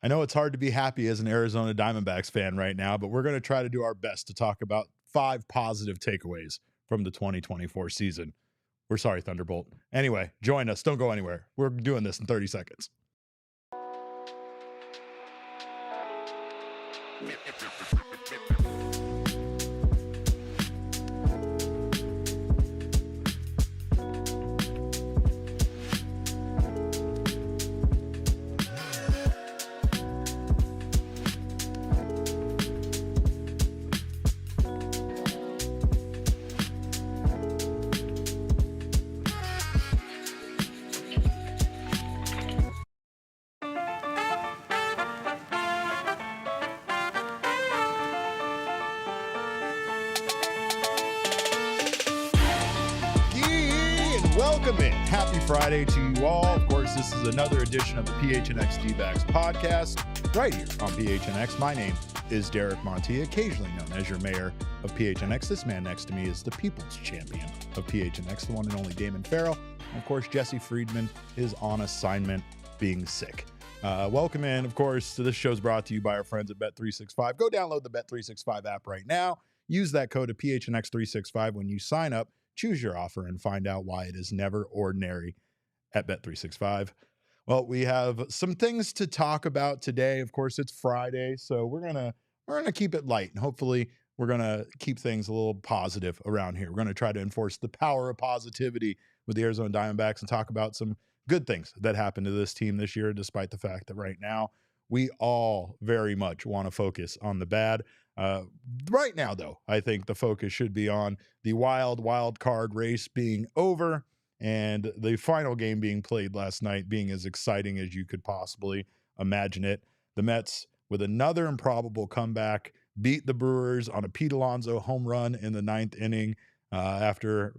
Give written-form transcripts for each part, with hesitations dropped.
I know it's hard to be happy as an Arizona Diamondbacks fan right now, but we're going to try to do our best to talk about 5 positive takeaways from the 2024 season. We're sorry, Thunderbolt. Anyway, join us. Don't go anywhere. We're doing this in 30 seconds. Welcome in. Happy Friday to you all. Of course, this is another edition of the PHNX D-Backs podcast right here on PHNX. My name is Derek Montia, occasionally known as your mayor of PHNX. This man next to me is the people's champion of PHNX, the one and only Damon. And of course, Jesse Friedman is on assignment being sick. Welcome in, of course, to this show's brought to you by our friends at Bet365. Go download the Bet365 app right now. Use that code of PHNX365 when you sign up. Choose your offer and find out why it is never ordinary at Bet365. Well, we have some things to talk about today. Of course, it's Friday, so we're gonna keep it light, and hopefully we're gonna keep things a little positive around here. We're gonna try to enforce the power of positivity with the Arizona Diamondbacks and talk about some good things that happened to this team this year, despite the fact that right now we all very much want to focus on the bad. Right now, though, I think the focus should be on the wild card race being over and the final game being played last night being as exciting as you could possibly imagine it. The Mets, with another improbable comeback, beat the Brewers on a Pete Alonso home run in the 9th inning after,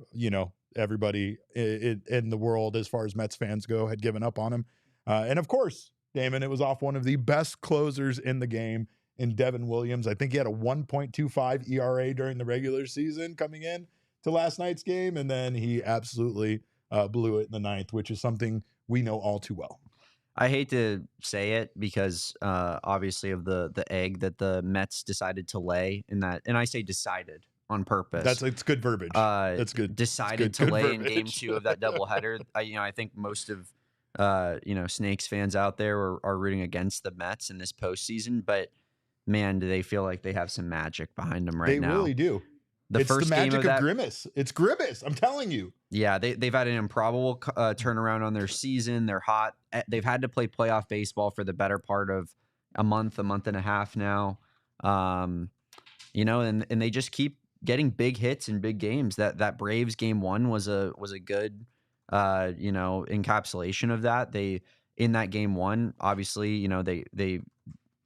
everybody in the world, as far as Mets fans go, had given up on him. And of course, Damon, it was off one of the best closers in the game in Devin Williams. I think he had a 1.25 ERA during the regular season coming in to last night's game, and then he absolutely blew it in the 9th, which is something we know all too well. I hate to say it because obviously of the egg that the Mets decided to lay in that, and I say decided on purpose. It's good verbiage. That's good. Decided to lay in Game 2 of that doubleheader. I think most of Snakes fans out there are rooting against the Mets in this postseason, but man, do they feel like they have some magic behind them right now. They really do. It's the magic of Grimace. It's Grimace. I'm telling you. Yeah, they've had an improbable turnaround on their season. They're hot. They've had to play playoff baseball for the better part of a month and a half now. And they just keep getting big hits in big games. That Braves game 1 was a good encapsulation of that. They in that game 1, obviously, they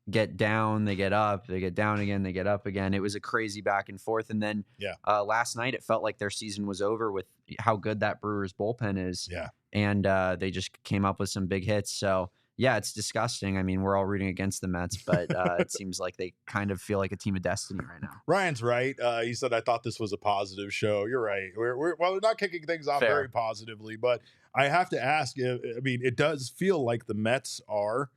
get down, they get up, they get down again, they get up again. It was a crazy back and forth. And then last night, it felt like their season was over with how good that Brewers bullpen is. Yeah. And they just came up with some big hits. So, yeah, it's disgusting. I mean, we're all rooting against the Mets, but it seems like they kind of feel like a team of destiny right now. Ryan's right. He said, I thought this was a positive show. You're right. We're not kicking things off very positively, but I have to ask, it does feel like the Mets are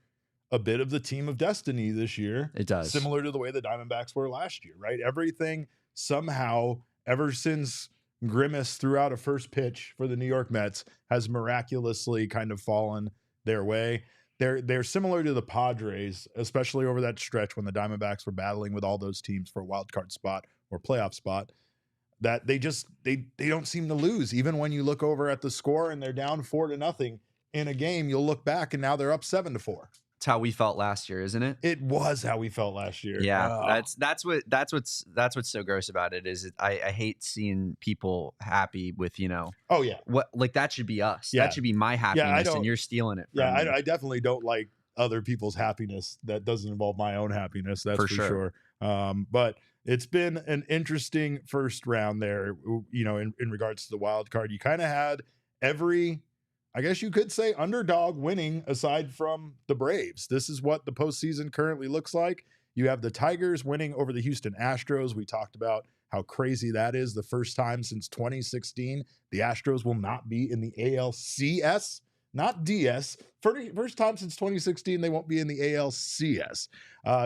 a bit of the team of destiny this year. It does. Similar to the way the Diamondbacks were last year, right? Everything somehow, ever since Grimace threw out a first pitch for the New York Mets, has miraculously kind of fallen their way. They're similar to the Padres, especially over that stretch when the Diamondbacks were battling with all those teams for a wild card spot or playoff spot, that they don't seem to lose. Even when you look over at the score and they're down 4-0 in a game, you'll look back and now they're up 7-4. It's how we felt last year, isn't it? It was how we felt last year. Yeah, that's what's so gross about it is I hate seeing people happy with Oh yeah, what like that should be us. Yeah. That should be my happiness, and you're stealing it. From me. I definitely don't like other people's happiness that doesn't involve my own happiness. That's for sure. But it's been an interesting first round there. In regards to the wild card, you kind of had every, I guess you could say, underdog winning aside from the Braves. This is what the postseason currently looks like. You have the Tigers winning over the Houston Astros. We talked about how crazy that is. The first time since 2016, the Astros will not be in the ALCS not DS. First time since 2016 they won't be in the ALCS.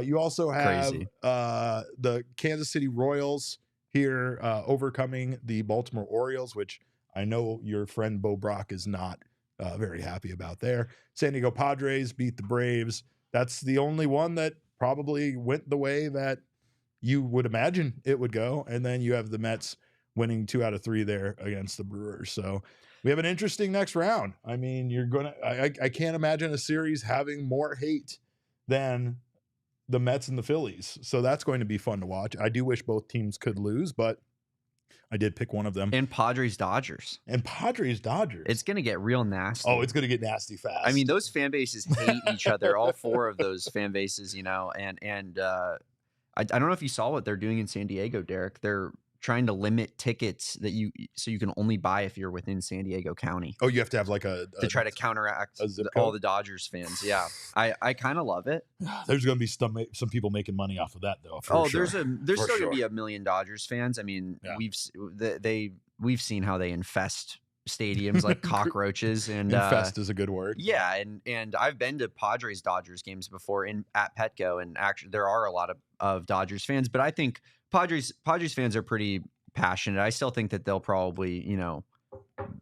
You also have the Kansas City Royals here overcoming the Baltimore Orioles, which I know your friend Bo Brock is not very happy about there. San Diego Padres beat the Braves. That's the only one that probably went the way that you would imagine it would go. And then you have the Mets winning 2 out of 3 there against the Brewers. So we have an interesting next round. I mean, I can't imagine a series having more hate than the Mets and the Phillies. So that's going to be fun to watch. I do wish both teams could lose, but I did pick one of them. And Padres Dodgers. It's going to get real nasty. Oh, it's going to get nasty fast. I mean, those fan bases hate each other. All 4 of those fan bases, you know, and I don't know if you saw what they're doing in San Diego, Derek. They're trying to limit tickets so you can only buy if you're within San Diego County. Oh, you have to have like to try to counteract all the Dodgers fans. Yeah, I kind of love it. There's going to be some people making money off of that though. There's still going to be 1 million Dodgers fans. I mean, we've seen how they infest stadiums like cockroaches, and infest is a good word. Yeah, and I've been to Padres Dodgers games before at Petco, and actually there are a lot of Dodgers fans, but I think Padres fans are pretty passionate. I still think that they'll probably, you know,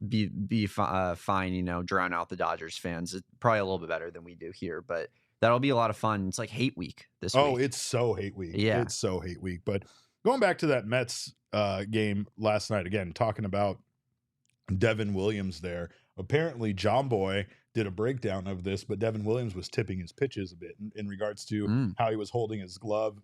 be fine, you know, drown out the Dodgers fans. It's probably a little bit better than we do here, but that'll be a lot of fun. It's like hate week this week. Oh, it's so hate week. Yeah. It's so hate week. But going back to that Mets game last night, again, talking about Devin Williams there. Apparently, John Boy did a breakdown of this, but Devin Williams was tipping his pitches a bit in regards to how he was holding his glove.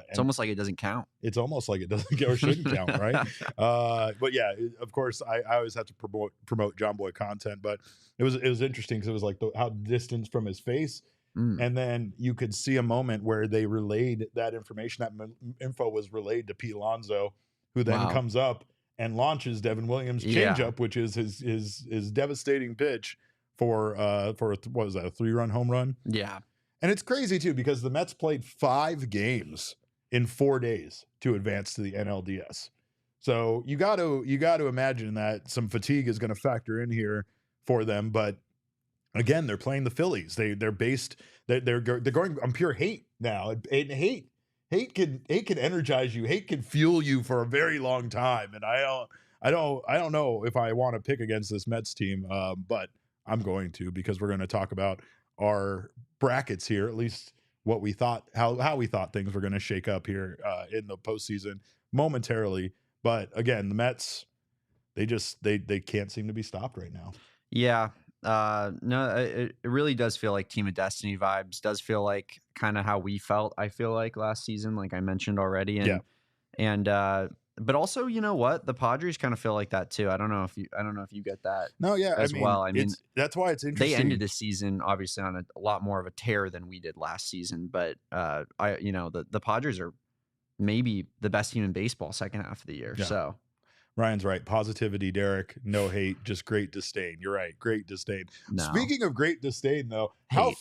It's almost like it doesn't count. It's almost like it doesn't or shouldn't count, right? But yeah, of course, I always have to promote John Boy content, but it was interesting because it was like how distance from his face. And then you could see a moment where they relayed that information. That info was relayed to Pete Alonso, who then comes up and launches Devin Williams' changeup, which is his devastating pitch for what was that, a 3-run home run? Yeah. And it's crazy too, because the Mets played 5 games in 4 days to advance to the NLDS. So you got to imagine that some fatigue is going to factor in here for them. But again, they're playing the Phillies. They're going on pure hate now. And hate can energize you. Hate can fuel you for a very long time. And I don't know if I want to pick against this Mets team, but I'm going to, because we're going to talk about our brackets here, at least what we thought, how we thought things were going to shake up here in the postseason momentarily. But again, the Mets, they can't seem to be stopped right now. Yeah. No, it really does feel like Team of Destiny vibes. Does feel like kind of how we felt, I feel like, last season, like I mentioned already. But also, you know what? The Padres kind of feel like that too. I don't know if you get that. No, yeah, as well. I mean, that's why it's interesting. They ended the season obviously on a lot more of a tear than we did last season. But the Padres are maybe the best team in baseball second half of the year. Yeah. So Ryan's right. Positivity, Derek. No hate, just great disdain. You're right. Great disdain. No. Speaking of great disdain, though, how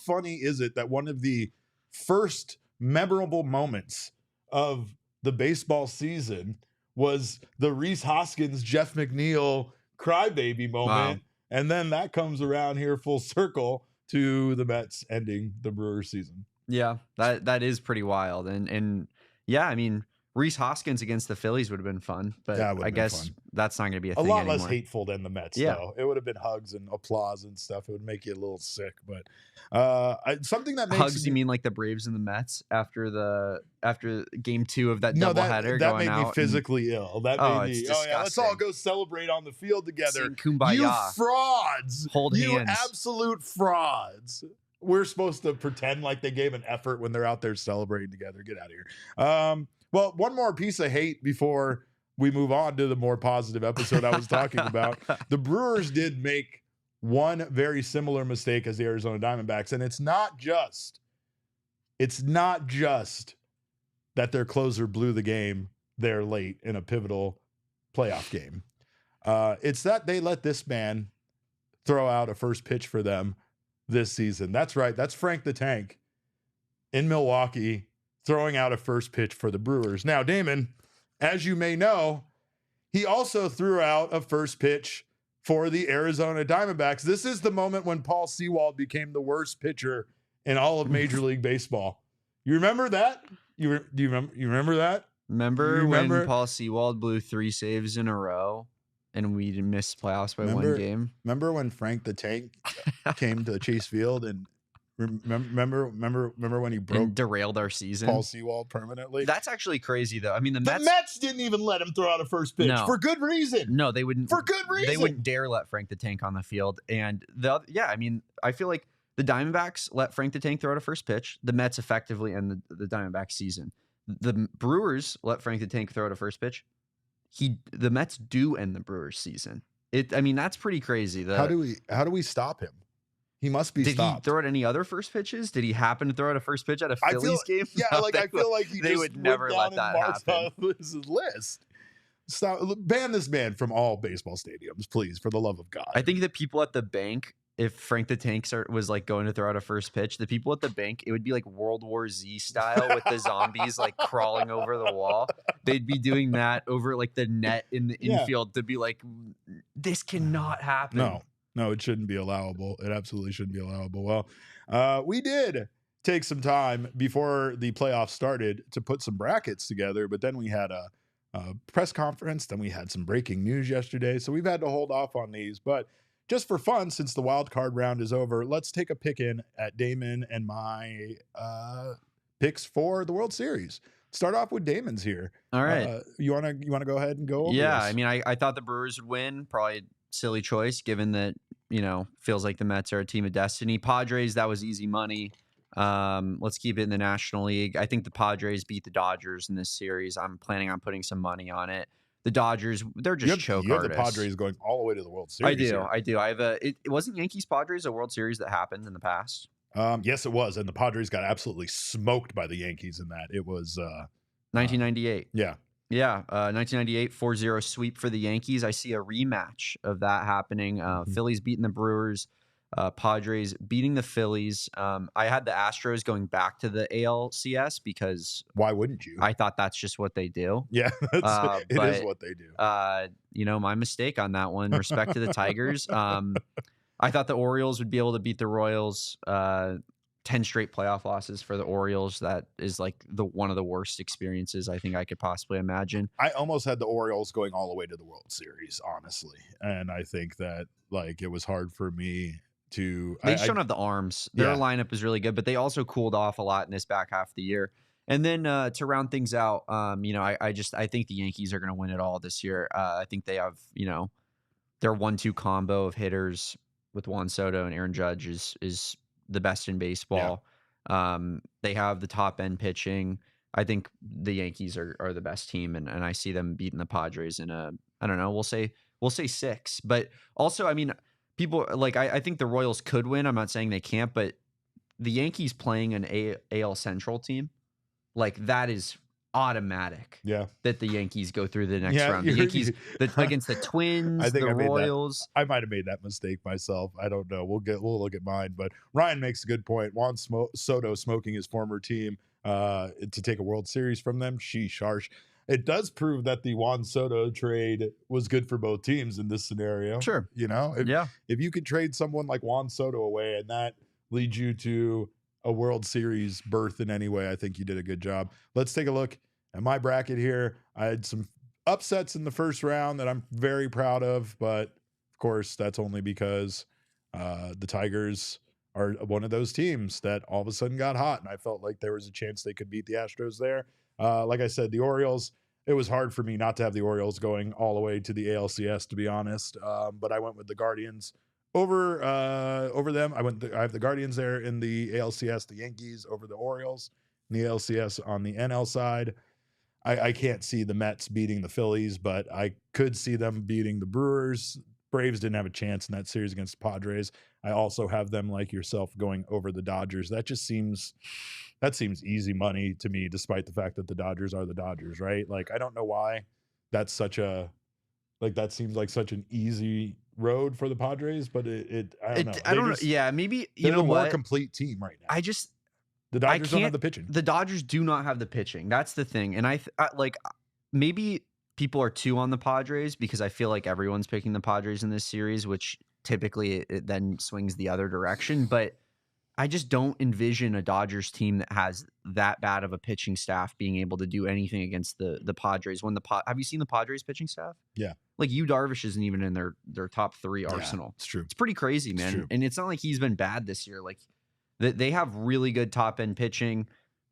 funny is it that one of the first memorable moments of the baseball season was the Rhys Hoskins, Jeff McNeil crybaby moment. Wow. And then that comes around here full circle to the Mets ending the Brewers season. Yeah, that is pretty wild. And yeah, I mean, Rhys Hoskins against the Phillies would have been fun, but I guess that's not going to be a thing lot anymore. Less hateful than the Mets, though. It would have been hugs and applause and stuff. It would make you a little sick, but something that makes hugs. You mean like the Braves and the Mets after game 2 of that doubleheader? That made me physically ill. That made me. Oh yeah, let's all go celebrate on the field together. Sing Kumbaya. You frauds! Hold hands. You absolute frauds! We're supposed to pretend like they gave an effort when they're out there celebrating together. Get out of here. Well, one more piece of hate before we move on to the more positive episode I was talking about. The Brewers did make one very similar mistake as the Arizona Diamondbacks, and it's not just that their closer blew the game there late in a pivotal playoff game. It's that they let this man throw out a first pitch for them this season. That's right. That's Frank the Tank in Milwaukee, throwing out a first pitch for the Brewers. Now, Damon, as you may know, he also threw out a first pitch for the Arizona Diamondbacks. This is the moment when Paul Sewald became the worst pitcher in all of Major League Baseball. You remember that? You remember that? Remember when Paul Sewald blew 3 saves in a row and we missed playoffs by 1 game? Remember when Frank the Tank came to Chase Field and remember when he broke and derailed our season? Paul Sewald permanently. That's actually crazy, though. I mean, the Mets didn't even let him throw out a first pitch for good reason. No, they wouldn't. For good reason. They wouldn't dare let Frank the Tank on the field. And I mean, I feel like the Diamondbacks let Frank the Tank throw out a first pitch. The Mets effectively end the Diamondbacks season. The Brewers let Frank the Tank throw out a first pitch. The Mets do end the Brewers season. I mean, that's pretty crazy. How do we stop him? He must be stopped. Did he throw out any other first pitches? Did he happen to throw out a first pitch at a Phillies game? Yeah, No, I feel like they would never let that happen. His list. Stop! Ban this man from all baseball stadiums, please, for the love of God. I think the people at the bank, if Frank the Tank was like going to throw out a first pitch, the people at the bank, it would be like World War Z style with the zombies like crawling over the wall. They'd be doing that over like the net in the infield to be like, this cannot happen. No, it shouldn't be allowable. It absolutely shouldn't be allowable. Well, we did take some time before the playoffs started to put some brackets together, but then we had a press conference. Then we had some breaking news yesterday. So we've had to hold off on these. But just for fun, since the wild card round is over, let's take a pick in at Damon and my picks for the World Series. Start off with Damon's here. All right. You wanna go ahead and go over this? I mean, I thought the Brewers would win. Probably silly choice given that, feels like the Mets are a team of destiny. Padres, that was easy money. Let's keep it in the National League. I think the Padres beat the Dodgers in this series. I'm planning on putting some money on it. The Dodgers, they're just choke artists. You have the Padres going all the way to the World Series. I do. It wasn't Yankees Padres a World Series that happened in the past? Yes, it was. And the Padres got absolutely smoked by the Yankees in that. It was 1998. Yeah. Yeah, 1998 4-0 sweep for the Yankees. I see a rematch of that happening. Phillies beating the Brewers, Padres beating the Phillies. I had the Astros going back to the ALCS because why wouldn't you? I thought that's just what they do. Yeah, it is what they do. My mistake on that one. Respect to the Tigers. I thought the Orioles would be able to beat the Royals. 10 straight playoff losses for the Orioles. That is like one of the worst experiences I think I could possibly imagine. I almost had the Orioles going all the way to the World Series, honestly. And I think that it was hard for me to... They just don't have the arms. Their lineup is really good, but they also cooled off a lot in this back half of the year. And then to round things out, I think the Yankees are going to win it all this year. I think they have, their 1-2 combo of hitters with Juan Soto and Aaron Judge is the best in baseball. Yeah. They have the top end pitching. I think the Yankees are the best team, and I see them beating the Padres in I don't know, we'll say 6. But also, I mean, people I think the Royals could win. I'm not saying they can't, but the Yankees playing an AL Central team, that is automatic. Yeah, that the Yankees go through the next round. The Yankees against the Twins, the Royals. I might have made that mistake myself. I don't know. We'll look at mine. But Ryan makes a good point. Juan Soto smoking his former team to take a World Series from them. Sheesh, harsh. It does prove that the Juan Soto trade was good for both teams in this scenario. Sure. If you could trade someone like Juan Soto away and that leads you to a World Series berth in any way, I think you did a good job. Let's take a look at my bracket here. I had some upsets in the first round that I'm very proud of, but of course that's only because the Tigers are one of those teams that all of a sudden got hot, and I felt like there was a chance they could beat the Astros there. Like I said, the Orioles, it was hard for me not to have the Orioles going all the way to the ALCS, to be honest, but I went with the Guardians over them. I have the Guardians there in the ALCS, the Yankees over the Orioles, in the ALCS on the NL side. I can't see the Mets beating the Phillies, but I could see them beating the Brewers. Braves didn't have a chance in that series against the Padres. I also have them, like yourself, going over the Dodgers. That seems easy money to me, despite the fact that the Dodgers are the Dodgers, right? I don't know why that's that seems like such an easy road for the Padres, but I don't know. I don't know. Yeah, maybe they're a more complete team right now. The Dodgers don't have the pitching. The Dodgers do not have the pitching. That's the thing. And maybe people are too on the Padres because I feel like everyone's picking the Padres in this series, which typically it then swings the other direction. But I just don't envision a Dodgers team that has that bad of a pitching staff being able to do anything against the Padres. Have you seen the Padres pitching staff? Yeah. Like Yu Darvish isn't even in their top 3 arsenal. It's true. It's pretty crazy, man. And it's not like he's been bad this year. Like they have really good top end pitching.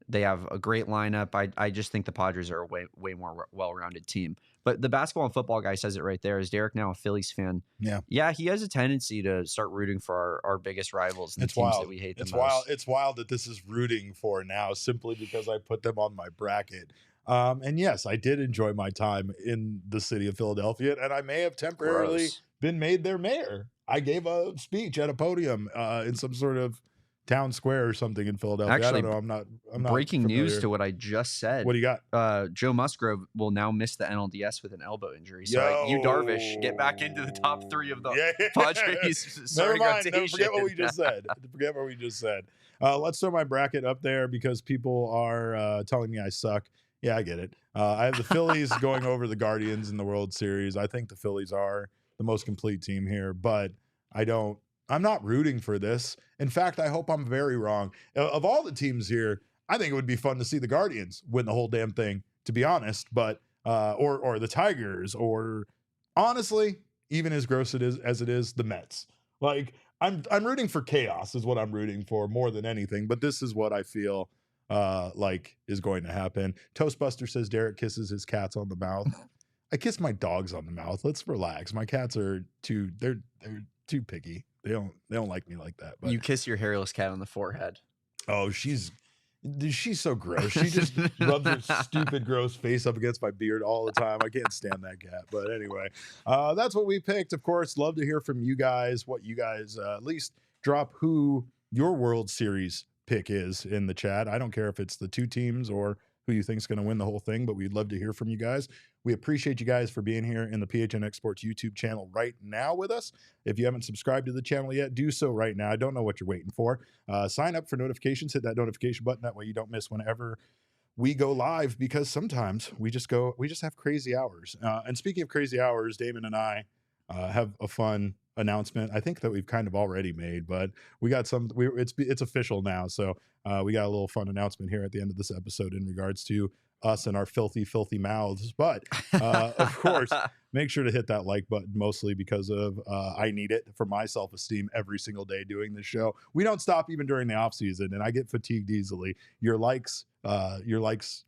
They have a great lineup. I just think the Padres are a way more well-rounded team. But the basketball and football guy says it right there. Is Derek now a Phillies fan? Yeah, he has a tendency to start rooting for our biggest rivals and the teams that we hate the most. It's wild that this is rooting for now simply because I put them on my bracket. And yes, I did enjoy my time in the city of Philadelphia, and I may have temporarily been made their mayor. I gave a speech at a podium in some sort of town square or something in Philadelphia. Actually, I don't know. I'm not breaking familiar. news to what I just said. What do you got? Joe Musgrove will now miss the NLDS with an elbow injury. So Yu Darvish, get back into the top 3 of the Padres starting rotation. Never forget what we just said. Let's throw my bracket up there because people are telling me I suck. Yeah, I get it. I have the Phillies going over the Guardians in the World Series. I think the Phillies are the most complete team here, but I'm not rooting for this. In fact, I hope I'm very wrong. Of all the teams here, I think it would be fun to see the Guardians win the whole damn thing, to be honest. But or the Tigers, or honestly, even as gross as it is, the Mets. Like I'm rooting for chaos is what I'm rooting for more than anything. But this is what I feel like is going to happen. Toastbuster says Derek kisses his cats on the mouth. I kiss my dogs on the mouth. Let's relax. My cats are they're too picky. They don't like me like that. But you kiss your hairless cat on the forehead. Oh, she's so gross. She just rubs her stupid, gross face up against my beard all the time. I can't stand that cat. But anyway, that's what we picked. Of course, love to hear from you guys. What you guys at least drop who your World Series pick is in the chat. I don't care if it's the 2 teams or who you think is going to win the whole thing, but we'd love to hear from you guys. We appreciate you guys for being here in the PHNX Sports YouTube channel right now with us. If you haven't subscribed to the channel yet, do so right now. I don't know what you're waiting for. Sign up for notifications. Hit that notification button. That way you don't miss whenever we go live, because sometimes we just have crazy hours. And speaking of crazy hours, Damon and I have a fun announcement I think that we've kind of already made, but we got it's official now. So we got a little fun announcement here at the end of this episode in regards to us and our filthy mouths. But of course, make sure to hit that like button, mostly because of I need it for my self-esteem every single day doing this show. We don't stop even during the off season, and I get fatigued easily. Your likes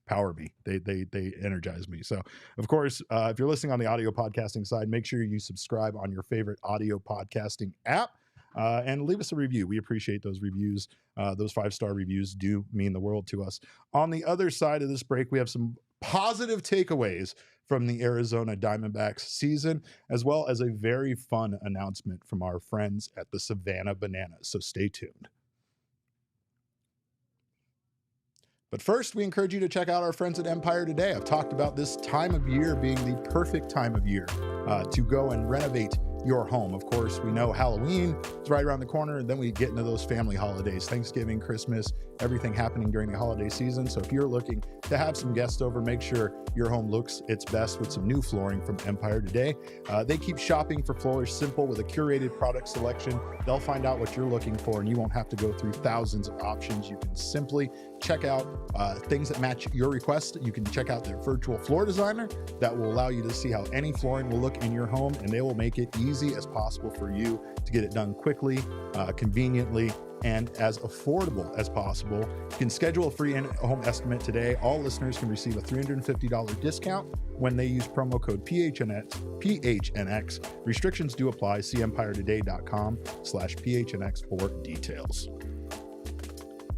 power me. They energize me. So of course, if you're listening on the audio podcasting side, make sure you subscribe on your favorite audio podcasting app. And leave us a review. We appreciate those reviews. Those 5-star reviews do mean the world to us. On the other side of this break, we have some positive takeaways from the Arizona Diamondbacks season, as well as a very fun announcement from our friends at the Savanah Bananas. So stay tuned. But first, we encourage you to check out our friends at Empire Today. I've talked about this time of year being the perfect time of year to go and renovate your home. Of course, we know Halloween is right around the corner, and then we get into those family holidays, Thanksgiving, Christmas, everything happening during the holiday season. So if you're looking to have some guests over, make sure your home looks its best with some new flooring from Empire Today. They keep shopping for floors simple with a curated product selection. They'll find out what you're looking for, and you won't have to go through thousands of options. You can simply check out things that match your request. You can check out their virtual floor designer that will allow you to see how any flooring will look in your home, and they will make it easy as possible for you to get it done quickly, conveniently, and as affordable as possible. You can schedule a free home estimate today. All listeners can receive a $350 discount when they use promo code PHNX. Restrictions do apply. See empiretoday.com/PHNX for details.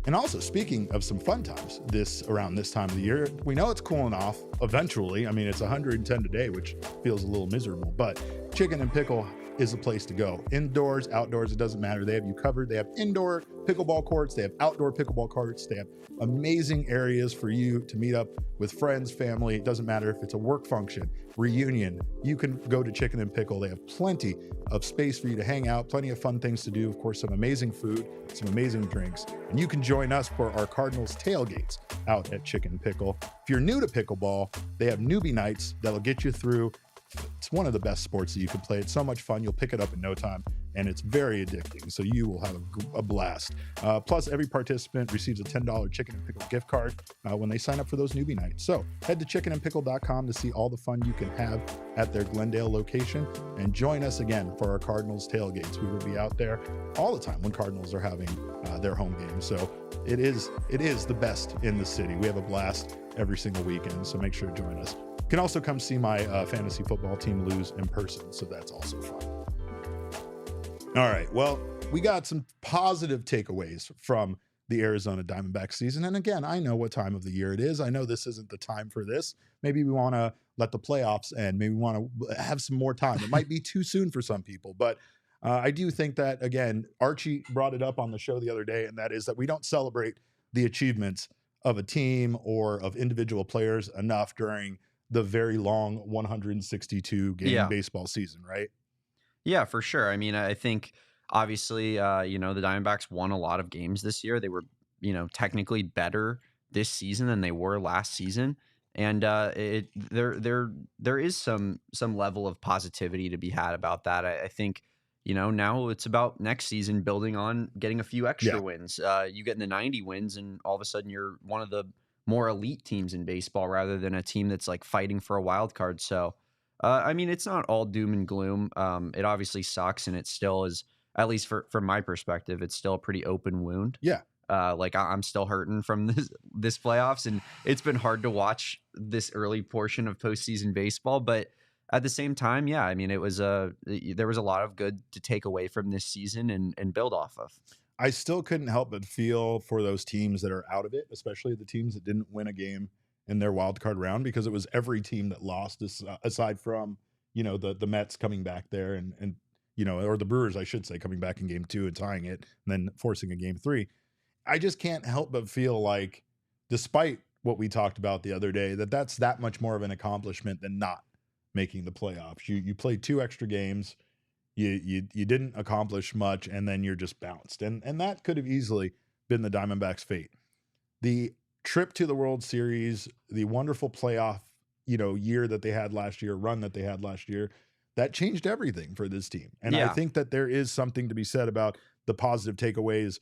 And also, speaking of some fun times around this time of the year, we know it's cooling off eventually. I mean, it's 110 today, which feels a little miserable, but Chicken and Pickle is the place to go. Indoors, outdoors, it doesn't matter. They have you covered. They have indoor pickleball courts. They have outdoor pickleball courts. They have amazing areas for you to meet up with friends, family. It doesn't matter if it's a work function, reunion. You can go to Chicken and Pickle. They have plenty of space for you to hang out, plenty of fun things to do. Of course, some amazing food, some amazing drinks. And you can join us for our Cardinals tailgates out at Chicken Pickle. If you're new to pickleball, they have newbie nights that'll get you through. It's one of the best sports that you can play. It's so much fun. You'll pick it up in no time, and it's very addicting. So you will have a blast. Plus, every participant receives a $10 Chicken and Pickle gift card when they sign up for those newbie nights. So head to chickenandpickle.com to see all the fun you can have at their Glendale location, and join us again for our Cardinals tailgates. We will be out there all the time when Cardinals are having their home game. So it is the best in the city. We have a blast every single weekend. So make sure to join us. You can also come see my fantasy football team lose in person, so that's also fun. All right, well, we got some positive takeaways from the Arizona Diamondbacks season. And again, I know what time of the year it is. I know this isn't the time for this. Maybe we want to let the playoffs end. Maybe we want to have some more time. It might be too soon for some people, but I do think that, again, Archie brought it up on the show the other day, and that is that we don't celebrate the achievements of a team or of individual players enough during the very long 162 game baseball season, right? Yeah, for sure. I mean, I think obviously, the Diamondbacks won a lot of games this year. They were, technically better this season than they were last season. And there is some level of positivity to be had about that. I think, now it's about next season building on getting a few extra wins. You get in the 90 wins, and all of a sudden you're one of the more elite teams in baseball rather than a team that's like fighting for a wild card. So, I mean, it's not all doom and gloom. It obviously sucks, and it still is, at least from my perspective, it's still a pretty open wound. Yeah. I'm still hurting from this playoffs, and it's been hard to watch this early portion of postseason baseball. But at the same time, yeah, I mean, there was a lot of good to take away from this season and build off of. I still couldn't help but feel for those teams that are out of it, especially the teams that didn't win a game in their wild card round, because it was every team that lost, aside from, the Mets coming back there and or the Brewers, I should say, coming back in game 2 and tying it and then forcing a game 3. I just can't help but feel like, despite what we talked about the other day, that's that much more of an accomplishment than not making the playoffs. You played 2 extra games. You didn't accomplish much, and then you're just bounced. And that could have easily been the Diamondbacks' fate. The trip to the World Series, the wonderful playoff, year that they had last year, run that they had last year, that changed everything for this team. And I think that there is something to be said about the positive takeaways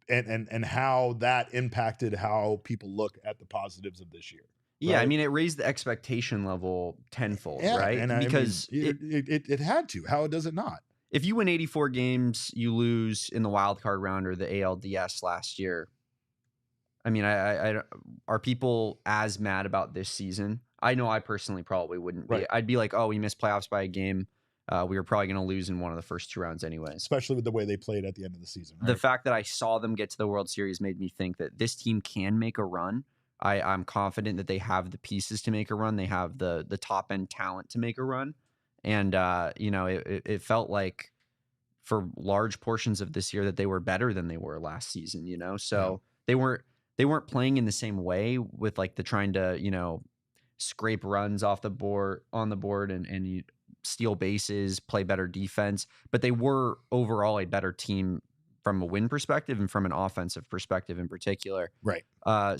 and how that impacted how people look at the positives of this year. Yeah, right? I mean, it raised the expectation level tenfold, right? And because it had to. How does it not? If you win 84 games, you lose in the wild card round or the ALDS last year. I mean, I are people as mad about this season? I know I personally probably wouldn't be. Right. I'd be like, oh, we missed playoffs by a game. We were probably going to lose in one of the first 2 rounds anyways. Especially with the way they played at the end of the season. Right? The fact that I saw them get to the World Series made me think that this team can make a run. I'm confident that they have the pieces to make a run. They have the top end talent to make a run. And, it felt like for large portions of this year that they were better than they were last season, So they weren't playing in the same way with like the trying to, scrape runs off the board and steal bases, play better defense. But they were overall a better team from a win perspective and from an offensive perspective in particular. Right.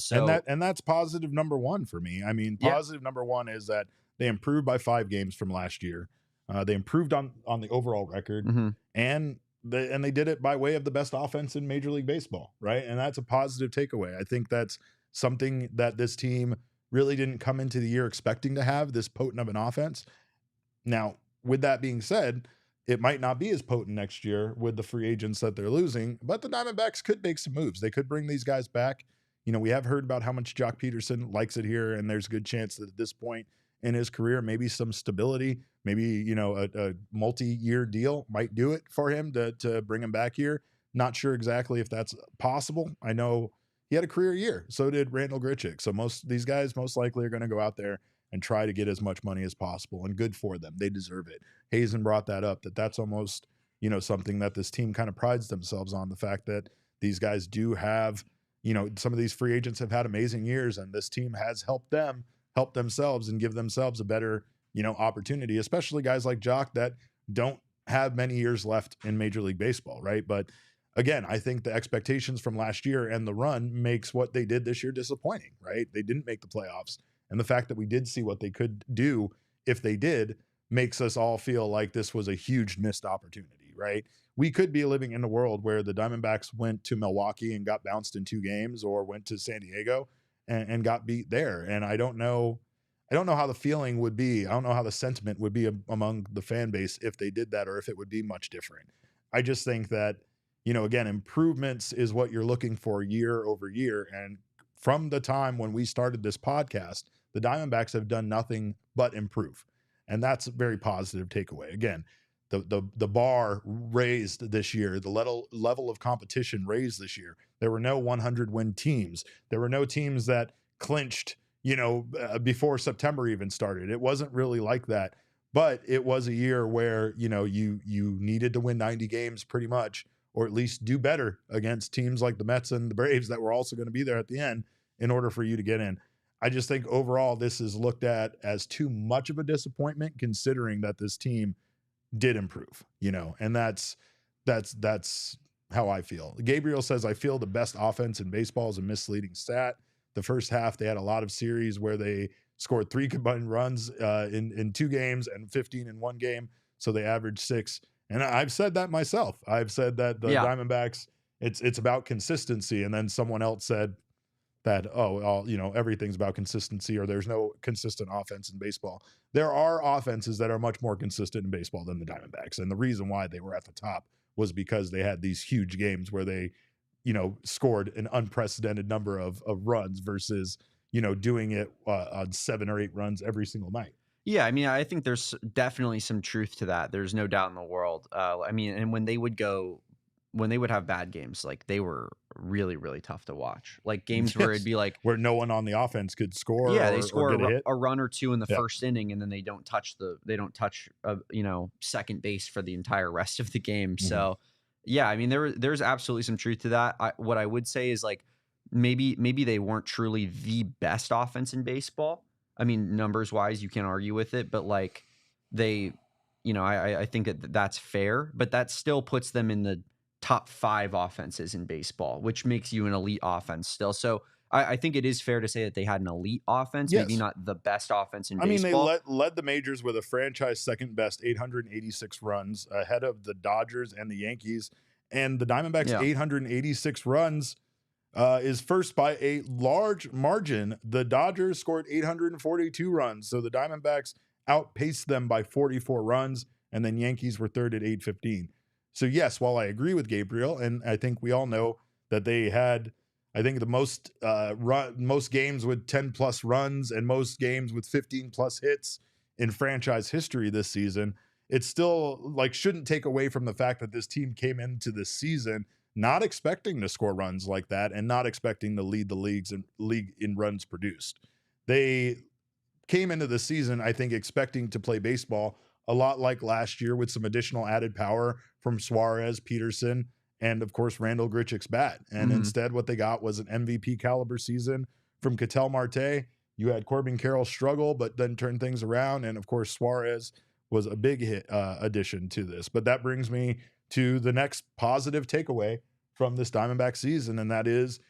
So that's positive number 1 for me. I mean, positive number 1 is that they improved by 5 games from last year. They improved on the overall record, and they did it by way of the best offense in Major League Baseball. Right. And that's a positive takeaway. I think that's something that this team really didn't come into the year expecting to have, this potent of an offense. Now, with that being said, it might not be as potent next year with the free agents that they're losing, but the Diamondbacks could make some moves. They could bring these guys back. We have heard about how much Jock Peterson likes it here, and there's a good chance that at this point in his career, maybe some stability, maybe, a multi-year deal might do it for him to bring him back here. Not sure exactly if that's possible. I know he had a career year. So did Randall Grichuk. So these guys most likely are going to go out there and try to get as much money as possible, and good for them. They deserve it. Hazen brought that up, that's almost, something that this team kind of prides themselves on, the fact that these guys do have, some of these free agents have had amazing years, and this team has helped them help themselves and give themselves a better, opportunity, especially guys like Jock that don't have many years left in Major League Baseball. Right. But again, I think the expectations from last year and the run makes what they did this year disappointing, right? They didn't make the playoffs. And the fact that we did see what they could do if they did makes us all feel like this was a huge missed opportunity, right? We could be living in a world where the Diamondbacks went to Milwaukee and got bounced in 2 games, or went to San Diego and got beat there. And I don't know how the feeling would be. I don't know how the sentiment would be among the fan base if they did that, or if it would be much different. I just think that, again, improvements is what you're looking for year over year. And from the time when we started this podcast, the Diamondbacks have done nothing but improve. And that's a very positive takeaway. Again, the bar raised this year, the level of competition raised this year. There were no 100-win teams. There were no teams that clinched, before September even started. It wasn't really like that. But it was a year where, you needed to win 90 games pretty much, or at least do better against teams like the Mets and the Braves that were also going to be there at the end in order for you to get in. I just think overall this is looked at as too much of a disappointment, considering that this team did improve, and that's how I feel. Gabriel says, I feel the best offense in baseball is a misleading stat. The first half, they had a lot of series where they scored 3 combined runs in 2 games and 15 in 1 game. So they averaged 6. And I've said that myself. I've said that the Diamondbacks, it's about consistency. And then someone else said that, everything's about consistency, or there's no consistent offense in baseball. There are offenses that are much more consistent in baseball than the Diamondbacks. And the reason why they were at the top was because they had these huge games where they, scored an unprecedented number of runs versus, doing it on 7 or 8 runs every single night. Yeah, I mean, I think there's definitely some truth to that. There's no doubt in the world. And when they would have bad games, like, they were really, really tough to watch. Like games where it'd be like where no one on the offense could score. Yeah, they or score get a hit. a run or 2 in the first inning, and then they don't touch second base for the entire rest of the game. Mm-hmm. So yeah, I mean, there's absolutely some truth to that. What I would say is, like, maybe they weren't truly the best offense in baseball. I mean, numbers wise, you can't argue with it, but like they, I think that's fair, but that still puts them in the top 5 offenses in baseball, which makes you an elite offense still. So I think it is fair to say that they had an elite offense, maybe not the best offense in baseball. I mean, they led the majors with a franchise second best 886 runs, ahead of the Dodgers and the Yankees. And the Diamondbacks' 886 runs is first by a large margin. The Dodgers scored 842 runs, so the Diamondbacks outpaced them by 44 runs, and then Yankees were third at 815. So yes, while I agree with Gabriel, and I think we all know that they had, I think, the most games with 10 plus runs and most games with 15 plus hits in franchise history this season, it still shouldn't take away from the fact that this team came into this season not expecting to score runs like that and not expecting to lead the league in runs produced. They came into the season, I think, expecting to play baseball a lot like last year, with some additional added power from Suarez, Peterson, and of course Randall Grichuk's bat. And instead what they got was an MVP caliber season from Ketel Marte. You had Corbin Carroll struggle, but then turn things around. And of course Suarez was a big hit addition to this. But that brings me to the next positive takeaway from this Diamondback season, and that is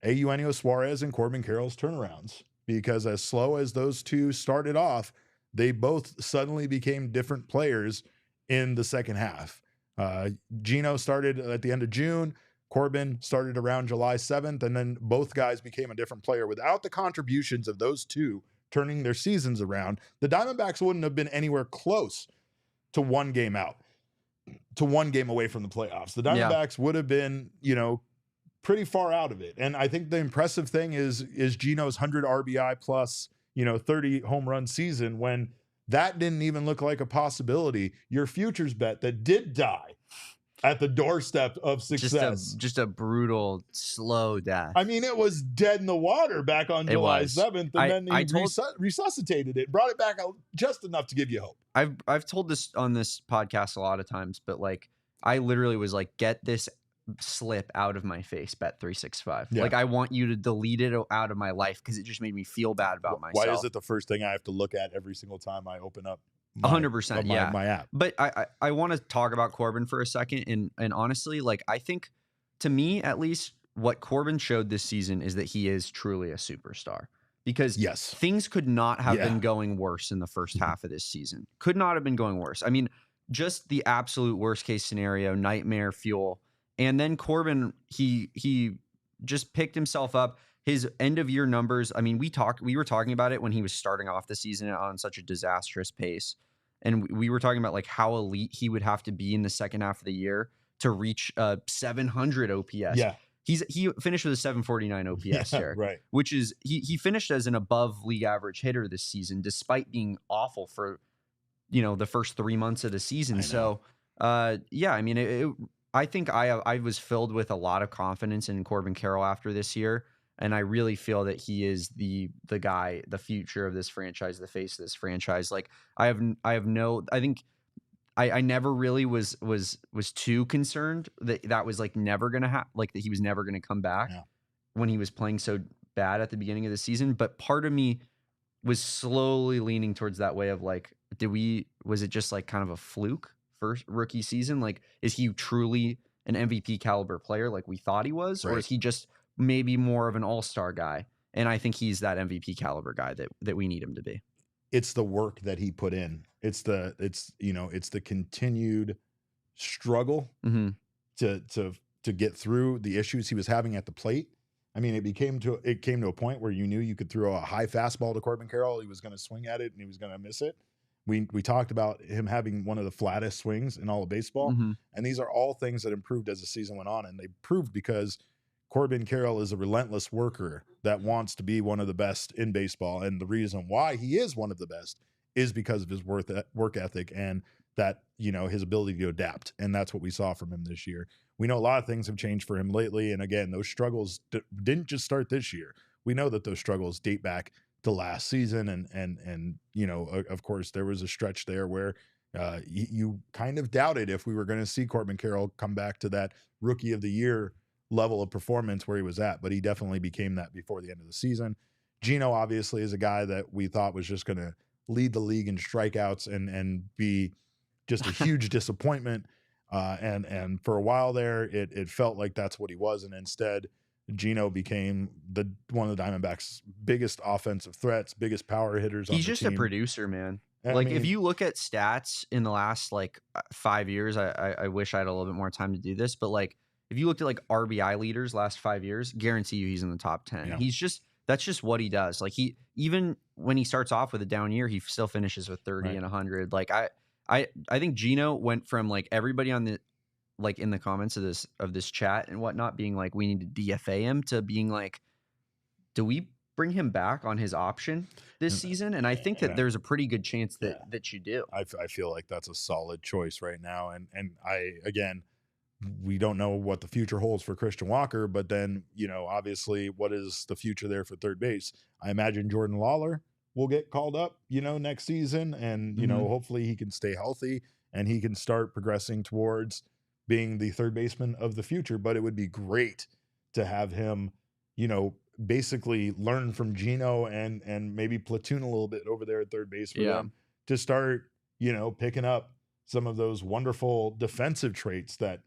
Eugenio Suarez and Corbin Carroll's turnarounds. Because as slow as those two started off, they both suddenly became different players in the second half. Gino started at the end of June. Corbin started around July 7th, and then both guys became a different player. Without the contributions of those two turning their seasons around, the Diamondbacks wouldn't have been anywhere close to 1 game out, to 1 game away from the playoffs. The Diamondbacks would have been, pretty far out of it. And I think the impressive thing is Gino's 100 RBI plus, 30 home run season, when that didn't even look like a possibility. Your futures bet that did die at the doorstep of success. Just a brutal, slow death. I mean, it was dead in the water back on July 7th, and then he resuscitated it, brought it back out just enough to give you hope. I've told this on this podcast a lot of times, but I literally was like, get this slip out of my face, Bet365. I want you to delete it out of my life, because it just made me feel bad about myself. Why is it the first thing I have to look at every single time I open up 100%, my app? But I want to talk about Corbin for a second, and honestly, I think to me, at least, what Corbin showed this season is that he is truly a superstar, because Yes. things could not have Yeah. been going worse in the first half of this season. Could not have been going worse. I mean, just the absolute worst case scenario, nightmare fuel. And then Corbin, he just picked himself up. His end of year numbers. I mean, we were talking about it when he was starting off the season on such a disastrous pace. And we were talking about like how elite he would have to be in the second half of the year to reach 700 OPS. Yeah. He finished with a 749 OPS, Derek, right. which is he finished as an above league average hitter this season, despite being awful for the first 3 months of the season. So yeah, I mean, I think I was filled with a lot of confidence in Corbin Carroll after this year. And I really feel that he is the guy, the future of this franchise, the face of this franchise. Like I think I never really was too concerned that was like never going to happen, like that he was never going to come back when he was playing so bad at the beginning of the season. But part of me was slowly leaning towards that way of like, was it just like kind of a fluke first rookie season? Like, is he truly an MVP caliber player like we thought he was? Or is he just maybe more of an all-star guy? And I think he's that MVP caliber guy that we need him to be. It's the work that he put in. It's the continued struggle to get through the issues he was having at the plate. I mean, it came to a point where you knew you could throw a high fastball to Corbin Carroll. He was going to swing at it and he was going to miss it. We talked about him having one of the flattest swings in all of baseball. And these are all things that improved as the season went on. And they proved because Corbin Carroll is a relentless worker that wants to be one of the best in baseball. And the reason why he is one of the best is because of his work ethic and that, his ability to adapt. And that's what we saw from him this year. We know a lot of things have changed for him lately. And again, those struggles didn't just start this year. We know that those struggles date back to last season. And of course, there was a stretch there where you kind of doubted if we were going to see Corbin Carroll come back to that rookie of the year level of performance where he was at, but he definitely became that before the end of the season. Gino obviously is a guy that we thought was just going to lead the league in strikeouts and be just a huge disappointment. And for a while there, it felt like that's what he was. And instead, Gino became one of the Diamondbacks' biggest offensive threats, biggest power hitters. He's just a producer, man. If you look at stats in the last 5 years, I wish I had a little bit more time to do this, but if you looked at RBI leaders last 5 years, guarantee you he's in the top 10. Yeah. That's just what he does. Like even when he starts off with a down year, he still finishes with 30 and 100. Like I think Gino went from everybody on the in the comments of this chat and whatnot being like, we need to DFA him, to being like, do we bring him back on his option this season? And I think that there's a pretty good chance that you do. I feel like that's a solid choice right now. And we don't know what the future holds for Christian Walker, but then, obviously what is the future there for third base? I imagine Jordan Lawler will get called up, next season. And, hopefully he can stay healthy and he can start progressing towards being the third baseman of the future. But it would be great to have him, basically learn from Gino and maybe platoon a little bit over there at third base for them to start, picking up some of those wonderful defensive traits that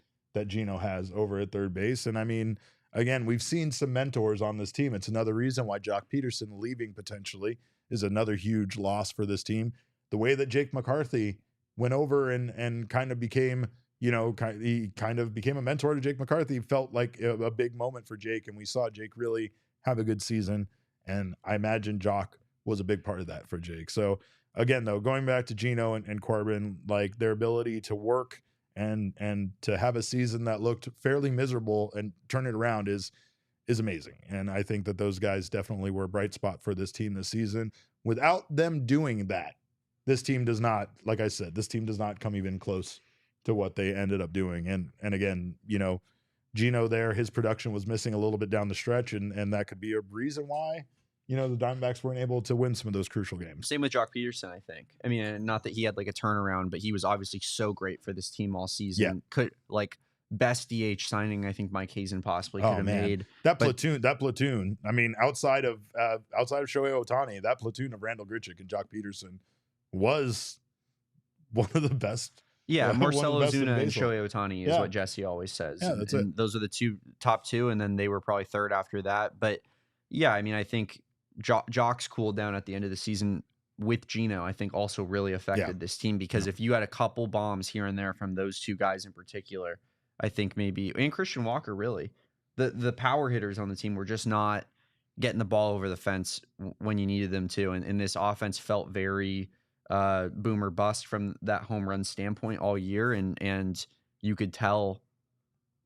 Gino has over at third base. And I mean, again, we've seen some mentors on this team. It's another reason why Jock Peterson leaving potentially is another huge loss for this team. The way that Jake McCarthy went over and kind of became, he kind of became a mentor to Jake McCarthy, felt like a big moment for Jake. And we saw Jake really have a good season. And I imagine Jock was a big part of that for Jake. So again, though, going back to Gino and Corbin, their ability to work and to have a season that looked fairly miserable and turn it around is amazing. And I think that those guys definitely were a bright spot for this team this season. Without them doing that, this team does not, like I said, this team does not come even close to what they ended up doing. And again, Gino there, his production was missing a little bit down the stretch, and that could be a reason why the Diamondbacks weren't able to win some of those crucial games. Same with Jock Peterson, I think. I mean, not that he had a turnaround, but he was obviously so great for this team all season. Yeah. Could best DH signing I think Mike Hazen possibly could have made. That platoon. I mean, outside of Shohei Ohtani, that platoon of Randall Grichuk and Jock Peterson was one of the best Yeah, One of the Marcell best in Ozuna and baseball. Shohei Ohtani is Yeah. what Jesse always says. Yeah, and, that's and those are the top two, and then they were probably third after that. But yeah, I mean, I think Jock's cooled down at the end of the season with Gino. I think also really affected this team because if you had a couple bombs here and there from those two guys in particular, I think maybe, and Christian Walker, really, the power hitters on the team were just not getting the ball over the fence when you needed them to, and this offense felt very boom or bust from that home run standpoint all year, and you could tell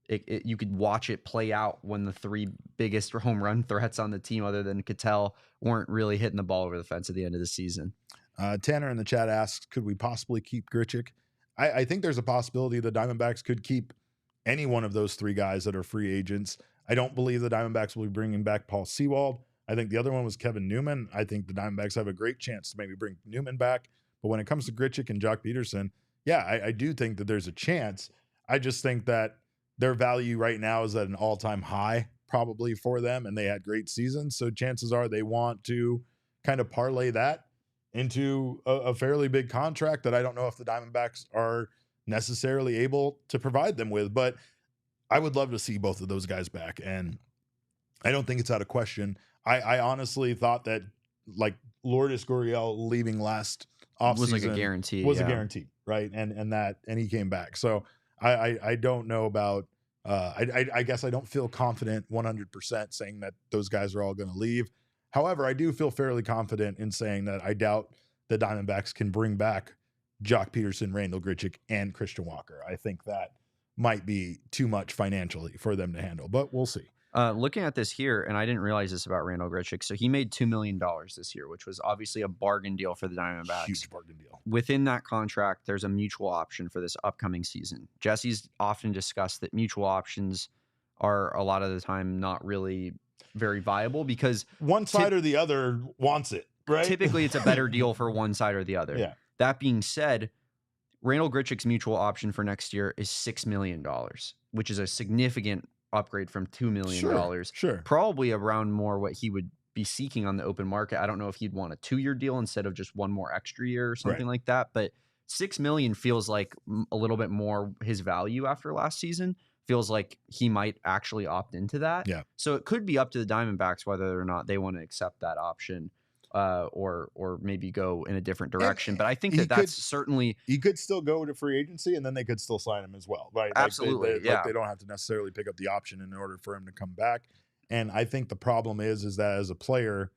you could watch it play out when the three biggest home run threats on the team other than Cattell weren't really hitting the ball over the fence at the end of the season. Tanner in the chat asks, could we possibly keep Grichuk? I think there's a possibility the Diamondbacks could keep any one of those three guys that are free agents. I don't believe the Diamondbacks will be bringing back Paul Sewald. I think the other one was Kevin Newman. I think the Diamondbacks have a great chance to maybe bring Newman back. But when it comes to Grichuk and Jock Peterson, yeah, I do think that there's a chance. I just think that their value right now is at an all-time high probably for them, and they had great seasons. So chances are they want to kind of parlay that into a fairly big contract that I don't know if the Diamondbacks are necessarily able to provide them with. But I would love to see both of those guys back, and I don't think it's out of question. I honestly thought that like Lourdes Gurriel leaving last offseason was like a guarantee. Was a guarantee, right? And he came back. So I don't know about I guess I don't feel confident 100% saying that those guys are all going to leave. However, I do feel fairly confident in saying that I doubt the Diamondbacks can bring back Jock Peterson, Randall Grichuk, and Christian Walker. I think that might be too much financially for them to handle, but we'll see. Looking at this here, and I didn't realize this about Randall Grichuk. So he made $2 million this year, which was obviously a bargain deal for the Diamondbacks. Huge bargain deal. Within that contract, there's a mutual option for this upcoming season. Jesse's often discussed that mutual options are a lot of the time not really very viable because one side or the other wants it, right? Typically, it's a better deal for one side or the other. Yeah. That being said, Randall Grichuk's mutual option for next year is $6 million, which is a significant upgrade from $2 million. Sure. Probably around more what he would be seeking on the open market. I don't know if he'd want a 2-year deal instead of just one more extra year or something like that. But $6 million feels like a little bit more his value after last season. Feels like he might actually opt into that. Yeah. So it could be up to the Diamondbacks whether or not they want to accept that option. Or maybe go in a different direction. But I think that's certainly... He could still go to free agency, and then they could still sign him as well, right? Absolutely, Like they don't have to necessarily pick up the option in order for him to come back. And I think the problem is that as a player,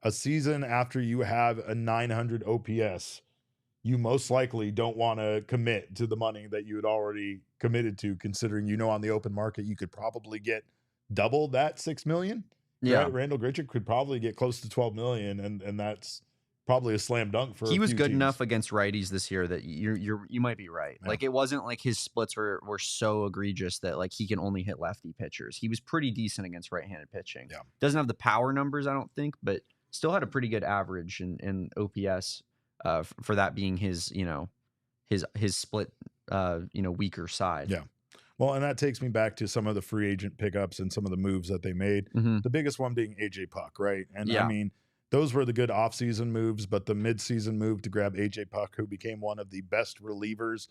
a season after you have a 900 OPS, you most likely don't want to commit to the money that you had already committed to, considering on the open market you could probably get double that $6 million. Yeah, right? Randall Grichuk could probably get close to 12 million, and that's probably a slam dunk for. He was good teams. enough against righties this year that you might be right. Yeah. Like it wasn't like his splits were so egregious that like he can only hit lefty pitchers. He was pretty decent against right-handed pitching. Yeah, doesn't have the power numbers, I don't think, but still had a pretty good average in OPS for that being his his split weaker side. Yeah. Well, and that takes me back to some of the free agent pickups and some of the moves that they made. Mm-hmm. The biggest one being AJ Puck, right? And yeah. I mean, those were the good offseason moves, but the midseason move to grab AJ Puck, who became one of the best relievers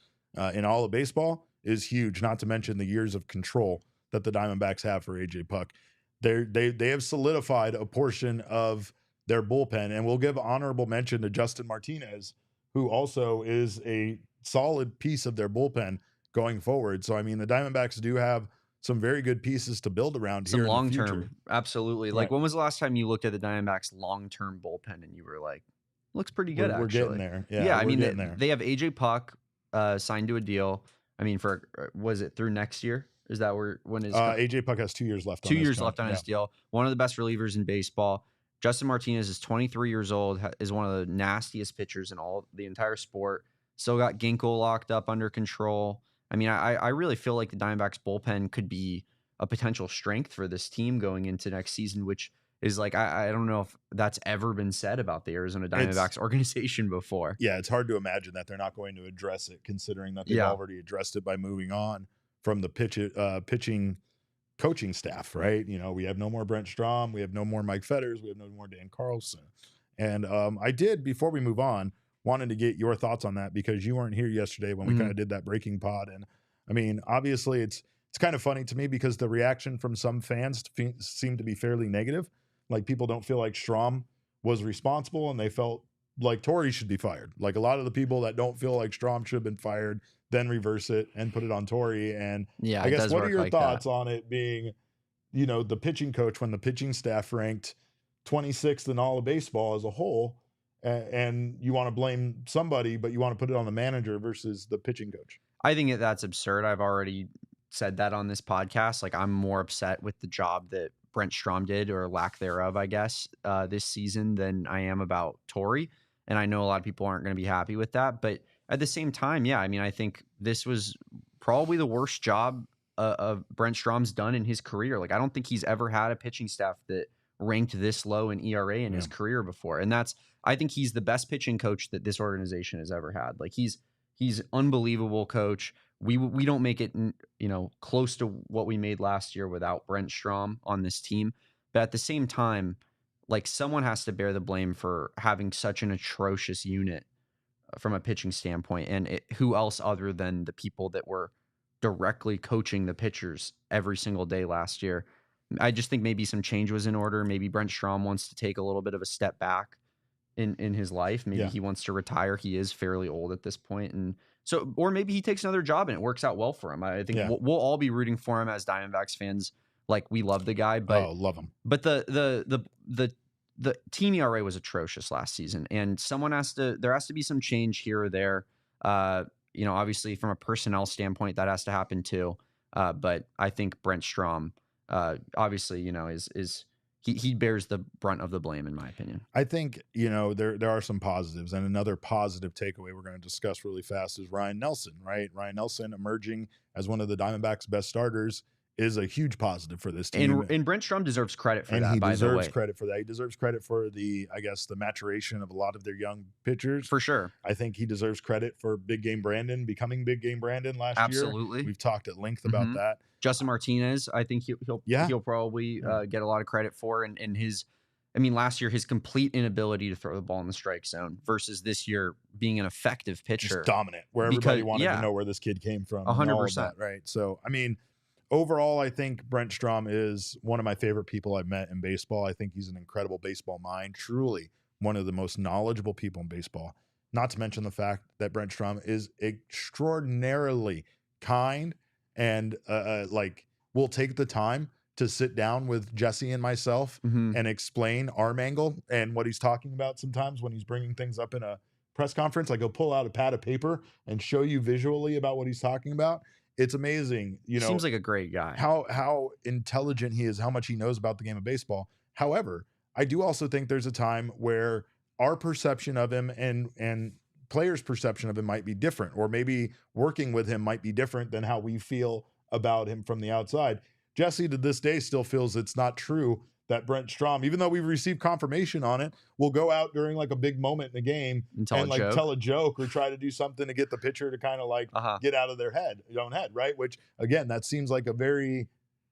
in all of baseball, is huge. Not to mention the years of control that the Diamondbacks have for AJ Puck. They have solidified a portion of their bullpen, and we'll give honorable mention to Justin Martinez, who also is a solid piece of their bullpen going forward. So, I mean, the Diamondbacks do have some very good pieces to build around some here. Long term. Absolutely. Like, when was the last time you looked at the Diamondbacks long-term bullpen and you were like, looks pretty good, we're actually. Getting there. Yeah, I mean, they have AJ Puck signed to a deal. I mean, was it through next year? Is that when his AJ Puck has 2 years left? 2 years left on his deal. One of the best relievers in baseball. Justin Martinez is 23 years old, is one of the nastiest pitchers in all the entire sport. Still got Ginkgo locked up under control. I mean, I really feel like the Diamondbacks bullpen could be a potential strength for this team going into next season, which is like, I don't know if that's ever been said about the Arizona Diamondbacks organization before. Yeah, it's hard to imagine that they're not going to address it, considering that they've already addressed it by moving on from the pitching coaching staff, right? We have no more Brent Strom. We have no more Mike Fetters. We have no more Dan Carlson. And I did, before we move on, wanted to get your thoughts on that because you weren't here yesterday when we kind of did that breaking pod. And I mean, obviously it's kind of funny to me because the reaction from some fans seemed to be fairly negative. Like people don't feel like Strom was responsible and they felt like Torrey should be fired. Like a lot of the people that don't feel like Strom should have been fired, then reverse it and put it on Torrey. And Yeah, I guess what are your like thoughts on it being, you know, the pitching coach when the pitching staff ranked 26th in all of baseball as a whole, and you want to blame somebody, but you want to put it on the manager versus the pitching coach? I think that's absurd. I've already said that on this podcast. Like I'm more upset with the job that Brent Strom did, or lack thereof, I guess, this season than I am about Torrey. And I know a lot of people aren't going to be happy with that. But at the same time, yeah, I mean, I think this was probably the worst job of Brent Strom's done in his career. Like, I don't think he's ever had a pitching staff that ranked this low in ERA in his career before. And I think he's the best pitching coach that this organization has ever had. Like, he's unbelievable coach. We don't make it, you know, close to what we made last year without Brent Strom on this team. But at the same time, like, someone has to bear the blame for having such an atrocious unit from a pitching standpoint. And who else other than the people that were directly coaching the pitchers every single day last year? I just think maybe some change was in order. Maybe Brent Strom wants to take a little bit of a step back in his life. Maybe he wants to retire. He is fairly old at this point. And so, or maybe he takes another job and it works out well for him. I think we'll all be rooting for him as Diamondbacks fans. Like, we love the guy, but love him. But the team ERA was atrocious last season, and there has to be some change here or there. You know, obviously from a personnel standpoint, that has to happen too. But I think Brent Strom, obviously, you know, he bears the brunt of the blame, in my opinion. I think, you know, there are some positives, and another positive takeaway we're going to discuss really fast is Ryne Nelson, right? Ryne Nelson emerging as one of the Diamondbacks' best starters is a huge positive for this team. And Brent Strom deserves credit for that, by the way. And he deserves credit for that. He deserves credit for the maturation of a lot of their young pitchers. For sure. I think he deserves credit for Big Game Brandon becoming Big Game Brandon last year. Absolutely. We've talked at length about that. Justin Martinez, I think he'll probably get a lot of credit for, and his, I mean, last year, his complete inability to throw the ball in the strike zone versus this year being an effective pitcher. Just dominant, where everybody wanted to know where this kid came from. 100%. Right. So, I mean, overall, I think Brent Strom is one of my favorite people I've met in baseball. I think he's an incredible baseball mind, truly one of the most knowledgeable people in baseball. Not to mention the fact that Brent Strom is extraordinarily kind and will take the time to sit down with Jesse and myself and explain arm angle and what he's talking about. Sometimes when he's bringing things up in a press conference, like he'll pull out a pad of paper and show you visually about what he's talking about. It's amazing, you know. Seems like a great guy. How intelligent he is, how much he knows about the game of baseball. However, I do also think there's a time where our perception of him and players' perception of him might be different, or maybe working with him might be different than how we feel about him from the outside. Jesse to this day still feels it's not true that Brent Strom, even though we've received confirmation on it, will go out during like a big moment in the game and tell a joke or try to do something to get the pitcher to kind of like get out of their own head, right? Which again, that seems like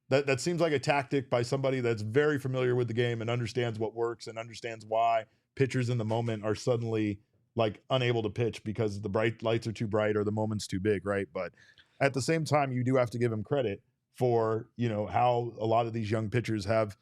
that seems like a tactic by somebody that's very familiar with the game and understands what works and understands why pitchers in the moment are suddenly like unable to pitch because the bright lights are too bright or the moment's too big, right? But at the same time, you do have to give him credit for, you know, how a lot of these young pitchers have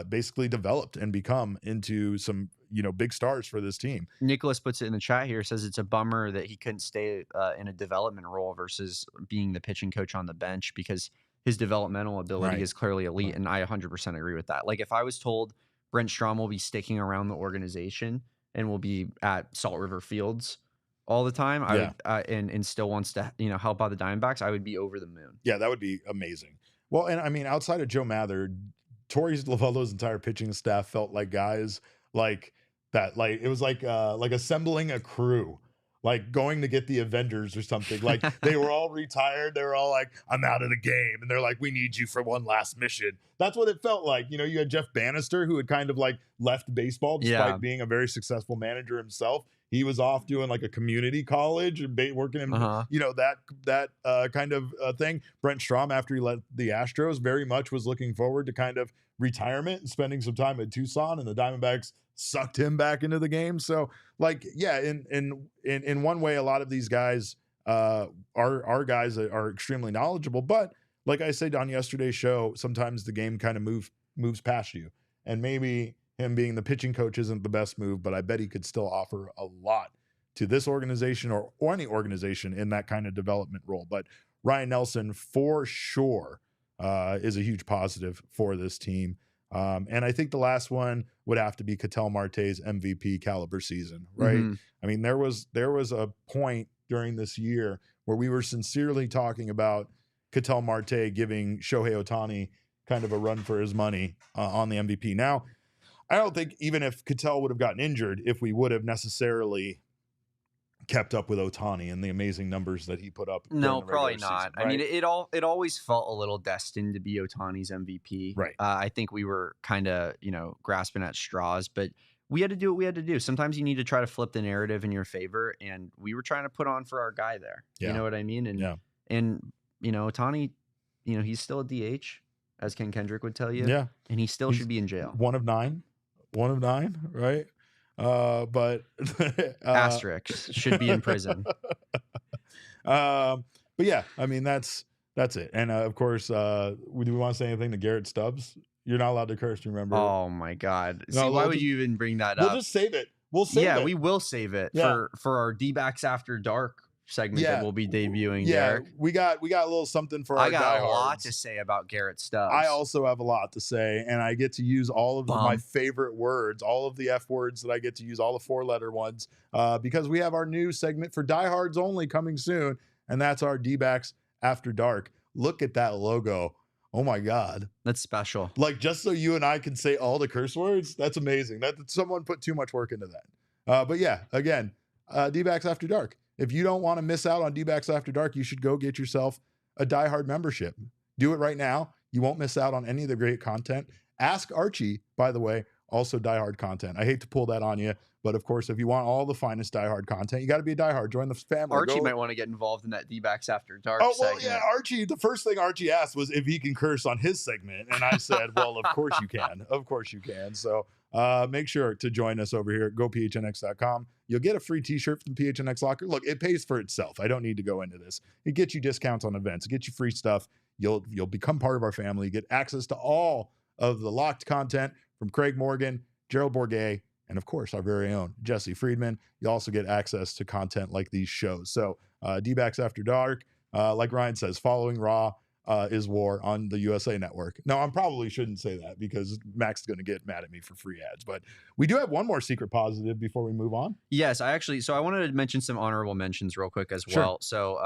basically developed and become into some, you know, big stars for this team. Nicholas puts it in the chat here, says it's a bummer that he couldn't stay in a development role versus being the pitching coach on the bench because his developmental ability is clearly elite. And I 100% agree with that. Like, if I was told Brent Strom will be sticking around the organization and will be at Salt River Fields all the time, I would, and still wants to, you know, help out the Diamondbacks, I would be over the moon. Yeah, that would be amazing. Well, and I mean, outside of Joe Mather, Torrey Lovullo's entire pitching staff felt like guys like that. Like, it was like assembling a crew, like going to get the Avengers or something. Like, they were all retired. They were all like, I'm out of the game. And they're like, we need you for one last mission. That's what it felt like. You know, you had Jeff Bannister, who had kind of like left baseball despite being a very successful manager himself. He was off doing like a community college and working in, you know, that kind of thing. Brent Strom, after he left the Astros, very much was looking forward to kind of retirement and spending some time at Tucson, and the Diamondbacks sucked him back into the game. So, like, yeah, in one way, a lot of these guys are guys that are extremely knowledgeable, but like I said on yesterday's show, sometimes the game kind of moves past you, and maybe him being the pitching coach isn't the best move, but I bet he could still offer a lot to this organization or any organization in that kind of development role. But Ryne Nelson for sure is a huge positive for this team. And I think the last one would have to be Ketel Marte's MVP caliber season, right? Mm-hmm. I mean, there was a point during this year where we were sincerely talking about Ketel Marte giving Shohei Ohtani kind of a run for his money on the MVP. Now, I don't think even if Ketel would have gotten injured, if we would have necessarily kept up with Ohtani and the amazing numbers that he put up. No, probably not. Season, right? I mean, it always felt a little destined to be Ohtani's MVP. Right. I think we were kind of, grasping at straws, but we had to do what we had to do. Sometimes you need to try to flip the narrative in your favor, and we were trying to put on for our guy there. Yeah. You know what I mean? And Ohtani, he's still a DH, as Ken Kendrick would tell you. Yeah. And he still should be in jail. One of nine, right? But Asterisk should be in prison. But yeah, I mean, that's it. And of course, do we want to say anything to Garrett Stubbs? You're not allowed to curse, remember? Oh my God. No, See, why would you even bring that up? We'll just save it. We'll save it. Yeah, we will save it for our D-backs after dark segment that we'll be debuting. Yeah, Derek. we got a little something for our diehards. I got a lot to say about Garrett Stubbs. I also have a lot to say, and I get to use all of my favorite words, all of the F words that I get to use, all the 4-letter ones, because we have our new segment for diehards only coming soon, and that's our D-backs after dark. Look at that logo. Oh my God. That's special. Like, just so you and I can say all the curse words, that's amazing. That someone put too much work into that. But yeah, again, D-backs after dark. If you don't want to miss out on D-backs after dark, you should go get yourself a diehard membership. Do it right now. You won't miss out on any of the great content. Ask Archie, by the way, also diehard content. I hate to pull that on you, but of course, if you want all the finest diehard content, you got to be a diehard. Join the family. Archie might want to get involved in that D-backs after dark. Oh, well, segment. yeah, Archie. The first thing Archie asked was if he can curse on his segment, and I said, "Well, of course you can. Of course you can." So make sure to join us over here at gophnx.com. You'll get a free T-shirt from PHNX Locker. Look, it pays for itself. I don't need to go into this. It gets you discounts on events. It gets you free stuff. You'll become part of our family. You get access to all of the locked content from Craig Morgan, Gerald Bourguet, and of course, our very own Jesse Friedman. You also get access to content like these shows. So D-backs after dark, like Ryan says, following Raw is war on the USA Network. No, I probably shouldn't say that because Max is going to get mad at me for free ads. But we do have one more secret positive before we move on. Yes, I wanted to mention some honorable mentions real quick as well. So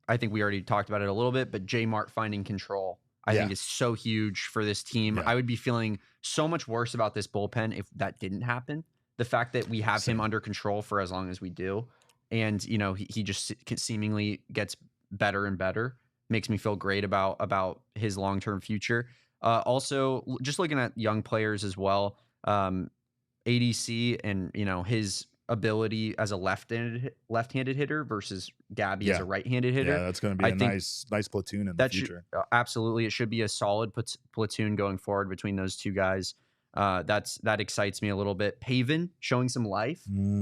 I think we already talked about it a little bit, but J Mart finding control, I think is so huge for this team. I would be feeling so much worse about this bullpen if that didn't happen. The fact that we have him under control for as long as we do, and he just seemingly gets better and better, makes me feel great about his long-term future. Also, just looking at young players as well, ADC and his ability as a left-handed hitter versus Gabby as a right-handed hitter. Yeah, that's going to be a nice platoon in the future. Absolutely, it should be a solid platoon going forward between those two guys. That excites me a little bit. Pavin showing some life.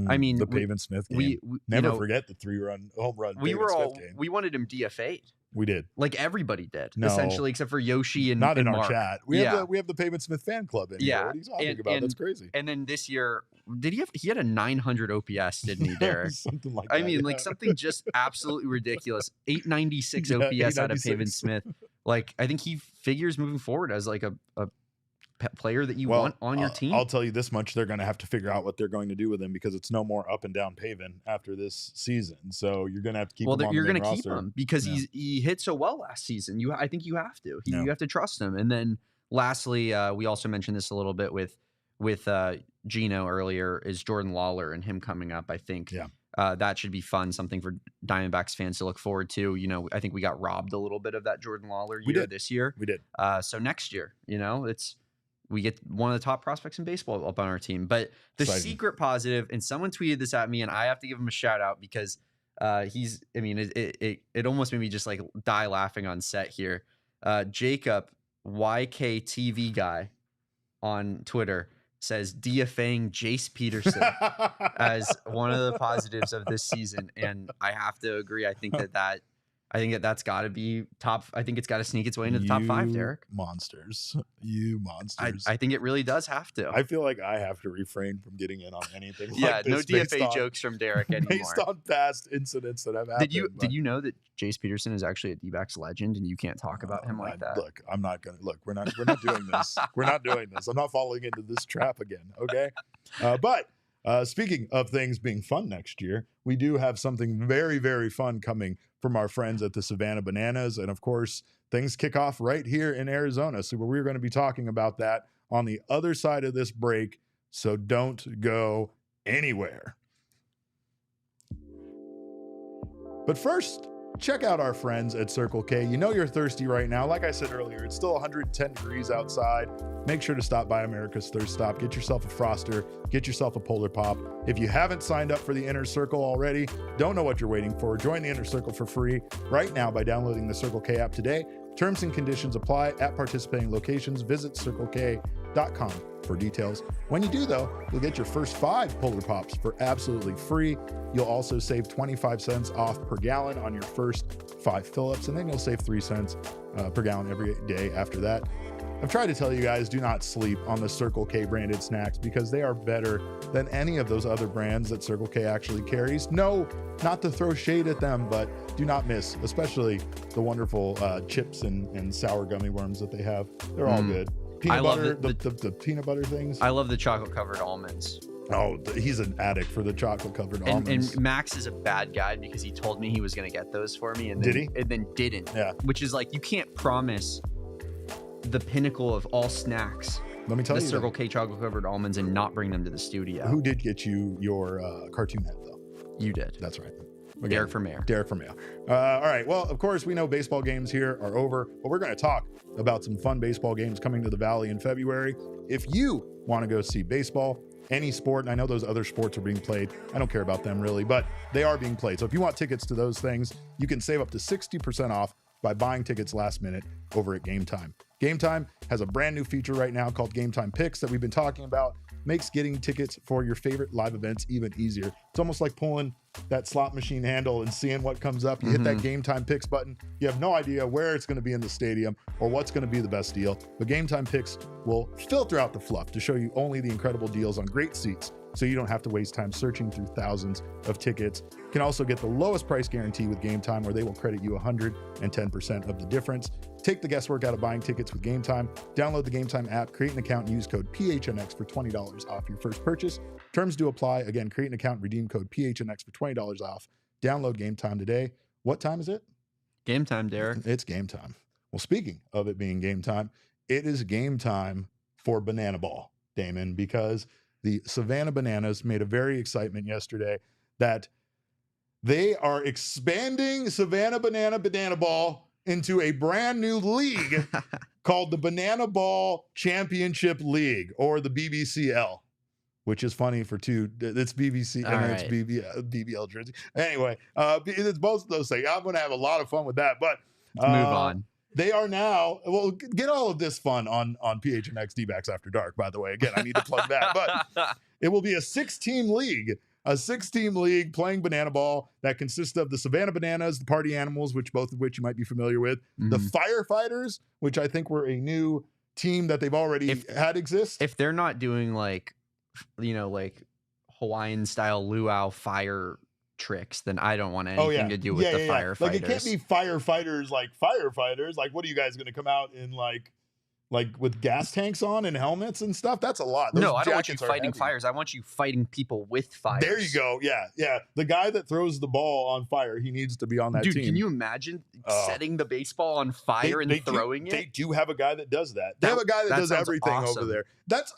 I mean, the Pavin Smith game. We never forget the 3-run home run. We wanted him DFA'd. We did. Like everybody did, essentially, except for Yoshi and not in and our Mark. chat. We have the Pavin Smith fan club in here. What are you talking about? That's crazy. And then this year, he had a 900 OPS, didn't he, Derek? Something like that. I mean, like something just absolutely ridiculous. 896 OPS out of Pavin Smith. Like, I think he figures moving forward as like a player that you want on your team. I'll tell you this much: they're going to have to figure out what they're going to do with him because it's no more up and down Pavin after this season. So you're going to have to keep him on you're the main going to keep roster. him because he hit so well last season. I think you have to. You have to trust him. And then lastly, we also mentioned this a little bit with Gino earlier, is Jordan Lawler and him coming up. I think that should be fun, something for Diamondbacks fans to look forward to. I think we got robbed a little bit of that Jordan Lawler year this year. We did. So next year, we get one of the top prospects in baseball up on our team. But the secret positive, and someone tweeted this at me, and I have to give him a shout out because it almost made me just like die laughing on set here. Jacob YKTV guy on Twitter says DFAing Jace Peterson as one of the positives of this season, and I have to agree. I think that's got to be top. I think it's got to sneak its way into the top 5, Derek. You monsters. I think it really does have to. I feel like I have to refrain from getting in on anything. Yeah, like no this DFA jokes from Derek anymore. Based on past incidents that have happened. Did you know that Jace Peterson is actually a D-backs legend, and you can't talk about him like that? Look, I'm not gonna look. We're not doing this. We're not doing this. I'm not falling into this trap again. Okay, but. Speaking of things being fun next year, we do have something very, very fun coming from our friends at the Savanah Bananas. And of course, things kick off right here in Arizona. So we're going to be talking about that on the other side of this break. So don't go anywhere. But first, check out our friends at Circle K. You know you're thirsty right now. Like I said earlier, it's still 110 degrees outside. Make sure to stop by America's Thirst Stop. Get yourself a Froster. Get yourself a Polar Pop. If you haven't signed up for the Inner Circle already, don't know what you're waiting for. Join the Inner Circle for free right now by downloading the Circle K app today. Terms and conditions apply at participating locations. Visit CircleK.com for details. When you do, though, you'll get your first 5 Polar Pops for absolutely free. You'll also save 25 cents off per gallon on your first 5 fill-ups, and then you'll save 3 cents per gallon every day after that. I've tried to tell you guys, do not sleep on the Circle K branded snacks because they are better than any of those other brands that Circle K actually carries. No, not to throw shade at them, but do not miss, especially the wonderful chips and sour gummy worms that they have. They're all good. Peanut butter, the peanut butter things. I love the chocolate covered almonds. Oh, he's an addict for the chocolate covered almonds. And Max is a bad guy because he told me he was going to get those for me, and then, did he? And then didn't. Yeah. Which is like, you can't promise the pinnacle of all snacks. Let me tell you, the Circle K chocolate covered almonds, and not bring them to the studio. Who did get you your cartoon head though? You did. That's right. Again, Derek for mayor. Derek for mayor. All right. Well, of course, we know baseball games here are over, but we're going to talk about some fun baseball games coming to the Valley in February. If you want to go see baseball, any sport, and I know those other sports are being played, I don't care about them really, but they are being played. So if you want tickets to those things, you can save up to 60% off by buying tickets last minute over at Game Time. Game Time has a brand new feature right now called Game Time Picks that we've been talking about. Makes getting tickets for your favorite live events even easier. It's almost like pulling that slot machine handle and seeing what comes up. You hit that Game Time Picks button. You have no idea where it's going to be in the stadium or what's going to be the best deal. But Game Time Picks will filter out the fluff to show you only the incredible deals on great seats, so you don't have to waste time searching through thousands of tickets. You can also get the lowest price guarantee with Game Time, where they will credit you 110% of the difference. Take the guesswork out of buying tickets with Game Time. Download the Game Time app, create an account, and use code PHNX for $20 off your first purchase. Terms do apply. Again, create an account, redeem code PHNX for $20 off. Download Game Time today. What time is it? Game time, Derek. It's game time. Well, speaking of it being game time, it is game time for Banana Ball, Damon, because the Savanah Bananas made a very excitement yesterday that they are expanding Savanah Banana Ball into a brand new league called the Banana Ball Championship League, or the BBCL, which is funny for two. It's BBC and it's BBL jersey. Anyway, it's both of those things. I'm going to have a lot of fun with that, but let's move on. They are now, well, get all of this fun on PHNX D-Backs After Dark, by the way. Again, I need to plug that. But it will be a 6-team league playing Banana Ball that consists of the Savanah Bananas, the Party Animals, both of which you might be familiar with, the Firefighters, which I think were a new team that they've already had exist. If they're not doing like Hawaiian style luau fire tricks, then I don't want anything to do with the firefighters. Like, it can't be firefighters. Like, what are you guys going to come out in like with gas tanks on and helmets and stuff? That's a lot. No, I don't want you fighting fires. I want you fighting people with fires. There you go. Yeah. The guy that throws the ball on fire, he needs to be on that team. Dude, can you imagine setting the baseball on fire and throwing it? They do have a guy that does that. They have a guy that does everything over there.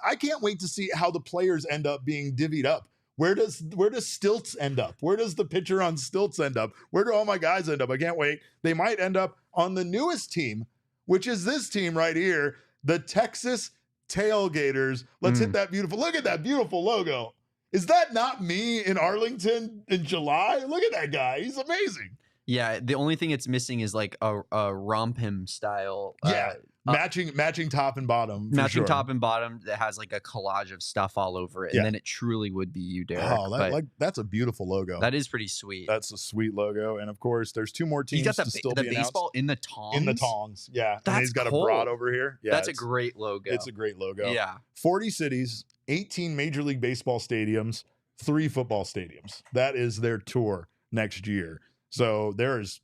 I can't wait to see how the players end up being divvied up. Where does Stilts end up? Where does the pitcher on Stilts end up? Where do all my guys end up? I can't wait. They might end up on the newest team, which is this team right here, the Texas Tailgaters. Let's hit that look at that beautiful logo. Is that not me in Arlington in July? Look at that guy. He's amazing. Yeah, the only thing it's missing is like a romp him style matching top and bottom. For matching sure. top and bottom that has like a collage of stuff all over it, and then it truly would be you, Derek. Oh, that's a beautiful logo. That is pretty sweet. That's a sweet logo, and of course, there's 2 more teams He's got to still be baseball announced. in the tongs. In the tongs, yeah. That's and he's got cool. a broad over here. Yeah, that's a great logo. It's a great logo. Yeah. 40 cities, 18 Major League Baseball stadiums, 3 football stadiums. That is their tour next year. So there is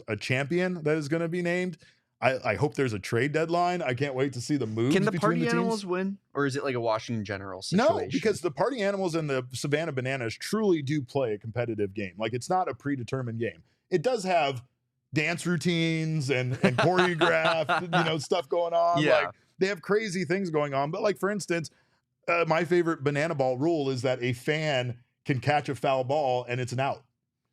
a champion that is going to be named. I hope there's a trade deadline. I can't wait to see the moves. Can the between Party the teams. Animals win, or is it like a Washington General situation? No, because the Party Animals and the Savanah Bananas truly do play a competitive game. Like, it's not a predetermined game. It does have dance routines and choreographed, stuff going on. Yeah. Like, they have crazy things going on. But like, for instance, my favorite banana ball rule is that a fan can catch a foul ball and it's an out.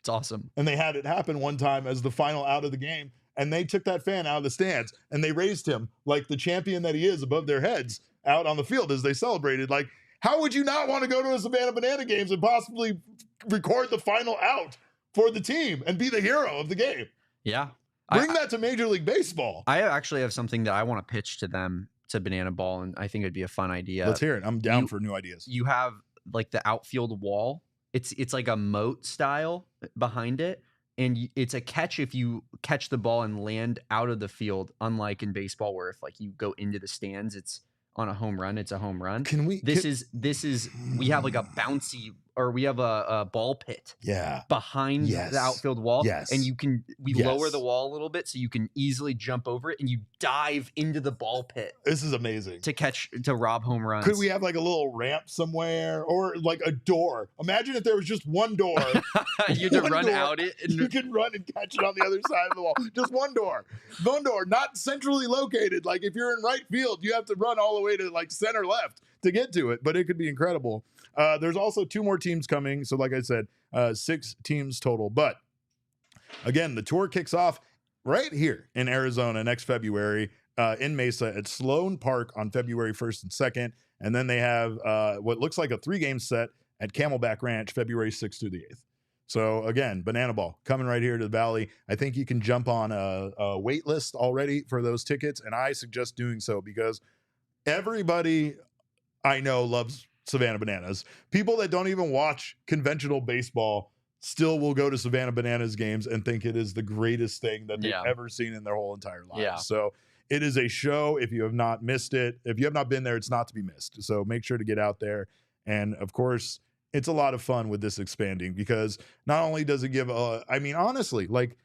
It's awesome. And they had it happen one time as the final out of the game. And they took that fan out of the stands and they raised him like the champion that he is above their heads out on the field as they celebrated. Like, how would you not want to go to a Savanah Banana games and possibly record the final out for the team and be the hero of the game? Yeah. Bring that to Major League Baseball. I actually have something that I want to pitch to them, to Banana Ball, and I think it'd be a fun idea. Let's hear it. I'm down for new ideas. You have like the outfield wall. It's like a moat style behind it. And it's a catch if you catch the ball and land out of the field, unlike in baseball where if like you go into the stands, it's on a home run. It's a home run. This is we have like a bouncy, or we have a ball pit behind the outfield wall. And we lower the wall a little bit so you can easily jump over it and you dive into the ball pit. This is amazing. To rob home runs. Could we have like a little ramp somewhere or like a door? Imagine if there was just one door. You had to run out it. And you can run and catch it on the other side of the wall. Just one door. One door, not centrally located. Like if you're in right field, you have to run all the way to like center left to get to it, but it could be incredible. There's also 2 more teams coming. So like I said, 6 teams total. But again, the tour kicks off right here in Arizona next February in Mesa at Sloan Park on February 1st and 2nd. And then they have what looks like a 3-game set at Camelback Ranch, February 6th through the 8th. So again, Banana Ball coming right here to the Valley. I think you can jump on a wait list already for those tickets. And I suggest doing so because everybody I know loves Savanah Bananas. People that don't even watch conventional baseball still will go to Savanah Bananas games and think it is the greatest thing that they've ever seen in their whole entire lives. Yeah. So it is a show. If you have not missed it, if you have not been there, it's not to be missed. So make sure to get out there. And of course, it's a lot of fun with this expanding because not only does it give honestly, like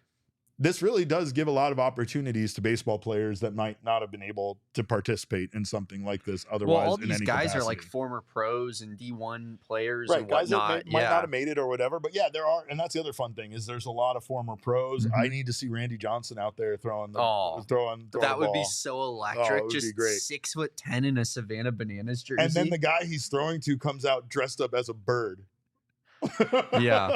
this really does give a lot of opportunities to baseball players that might not have been able to participate in something like this otherwise. Well, all in these any guys capacity. are like former pros and D1 players, right? and Guys whatnot. that might not have made it or whatever, but yeah, there are, and that's the other fun thing is there's a lot of former pros. Mm-hmm. I need to see Randy Johnson out there throwing the throwing that the would ball. Be so electric. Would just be great. 6'10" in a Savanah Bananas jersey, and then the guy he's throwing to comes out dressed up as a bird. Yeah.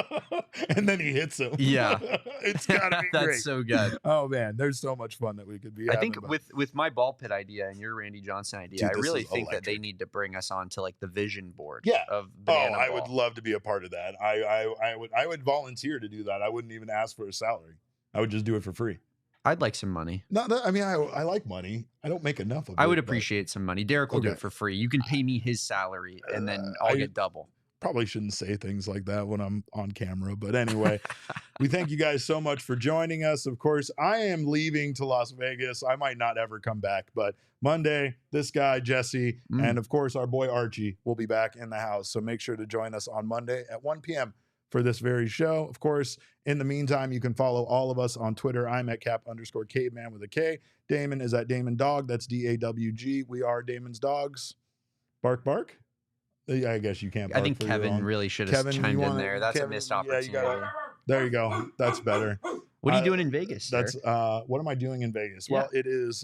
And then he hits him. Yeah. It's gotta be That's great. so good. Oh man, there's so much fun that we could be I think having, with my ball pit idea and your Randy Johnson idea, Dude, I really is think electric. that they need to bring us on to like the vision board of Oh, Banana I Ball. would love to be a part of that. I would volunteer to do that. I wouldn't even ask for a salary. I would just do it for free. I'd like some money. No, I mean, I like money. I don't make enough of it. I would but appreciate some money. Derek will do it for free. You can pay me his salary and then I'll get double. Probably shouldn't say things like that when I'm on camera. But anyway, we thank you guys so much for joining us. Of course, I am leaving to Las Vegas. I might not ever come back, but Monday, this guy, Jesse, and of course, our boy Archie will be back in the house. So make sure to join us on Monday at 1 p.m. for this very show. Of course, in the meantime, you can follow all of us on Twitter. I'm at cap_caveman with a K. Damon is at Damon Dog. That's DAWG. We are Damon's dogs. Bark, bark. I guess you can't. I think Kevin really should have chimed in there. That's a missed opportunity. There you go. That's better. What are you doing in Vegas? That's what am I doing in Vegas? Well, it is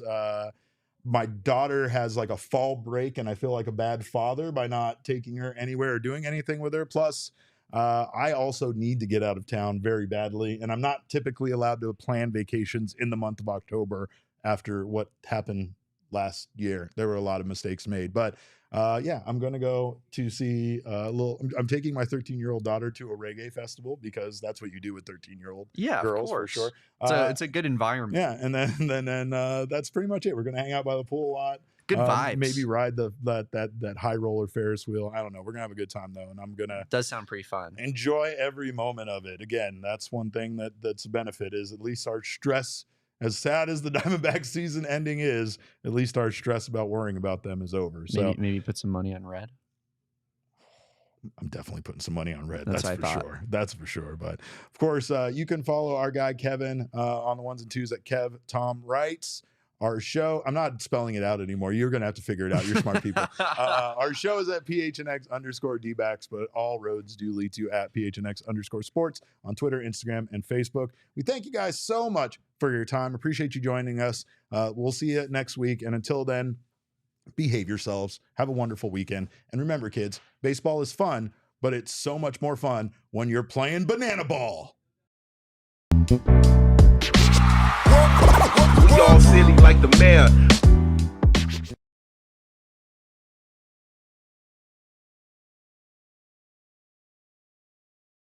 my daughter has like a fall break, and I feel like a bad father by not taking her anywhere or doing anything with her. Plus, I also need to get out of town very badly, and I'm not typically allowed to plan vacations in the month of October after what happened last year. There were a lot of mistakes made, but yeah, I'm going to go to see I'm taking my 13-year-old daughter to a reggae festival because that's what you do with 13-year-old girls, for sure. It's a good environment. Yeah. And then that's pretty much it. We're going to hang out by the pool a lot. Good vibes. Maybe ride that high roller Ferris wheel. I don't know. We're gonna have a good time though, and I'm gonna. Does sound pretty fun. Enjoy every moment of it. Again, that's one thing that's a benefit is at least our stress. As sad as the Diamondbacks season ending is, at least our stress about worrying about them is over. So maybe put some money on red. I'm definitely putting some money on red. That's for sure. That's for sure. But of course, you can follow our guy Kevin on the ones and twos at Kev Tom Writes. Our show, I'm not spelling it out anymore. You're going to have to figure it out. You're smart people. Our show is at PHNX_Dbacks, but all roads do lead to at PHNX_sports on Twitter, Instagram, and Facebook. We thank you guys so much for your time. Appreciate you joining us. We'll see you next week. And until then, behave yourselves. Have a wonderful weekend. And remember, kids, baseball is fun, but it's so much more fun when you're playing banana ball. We all silly like the mayor.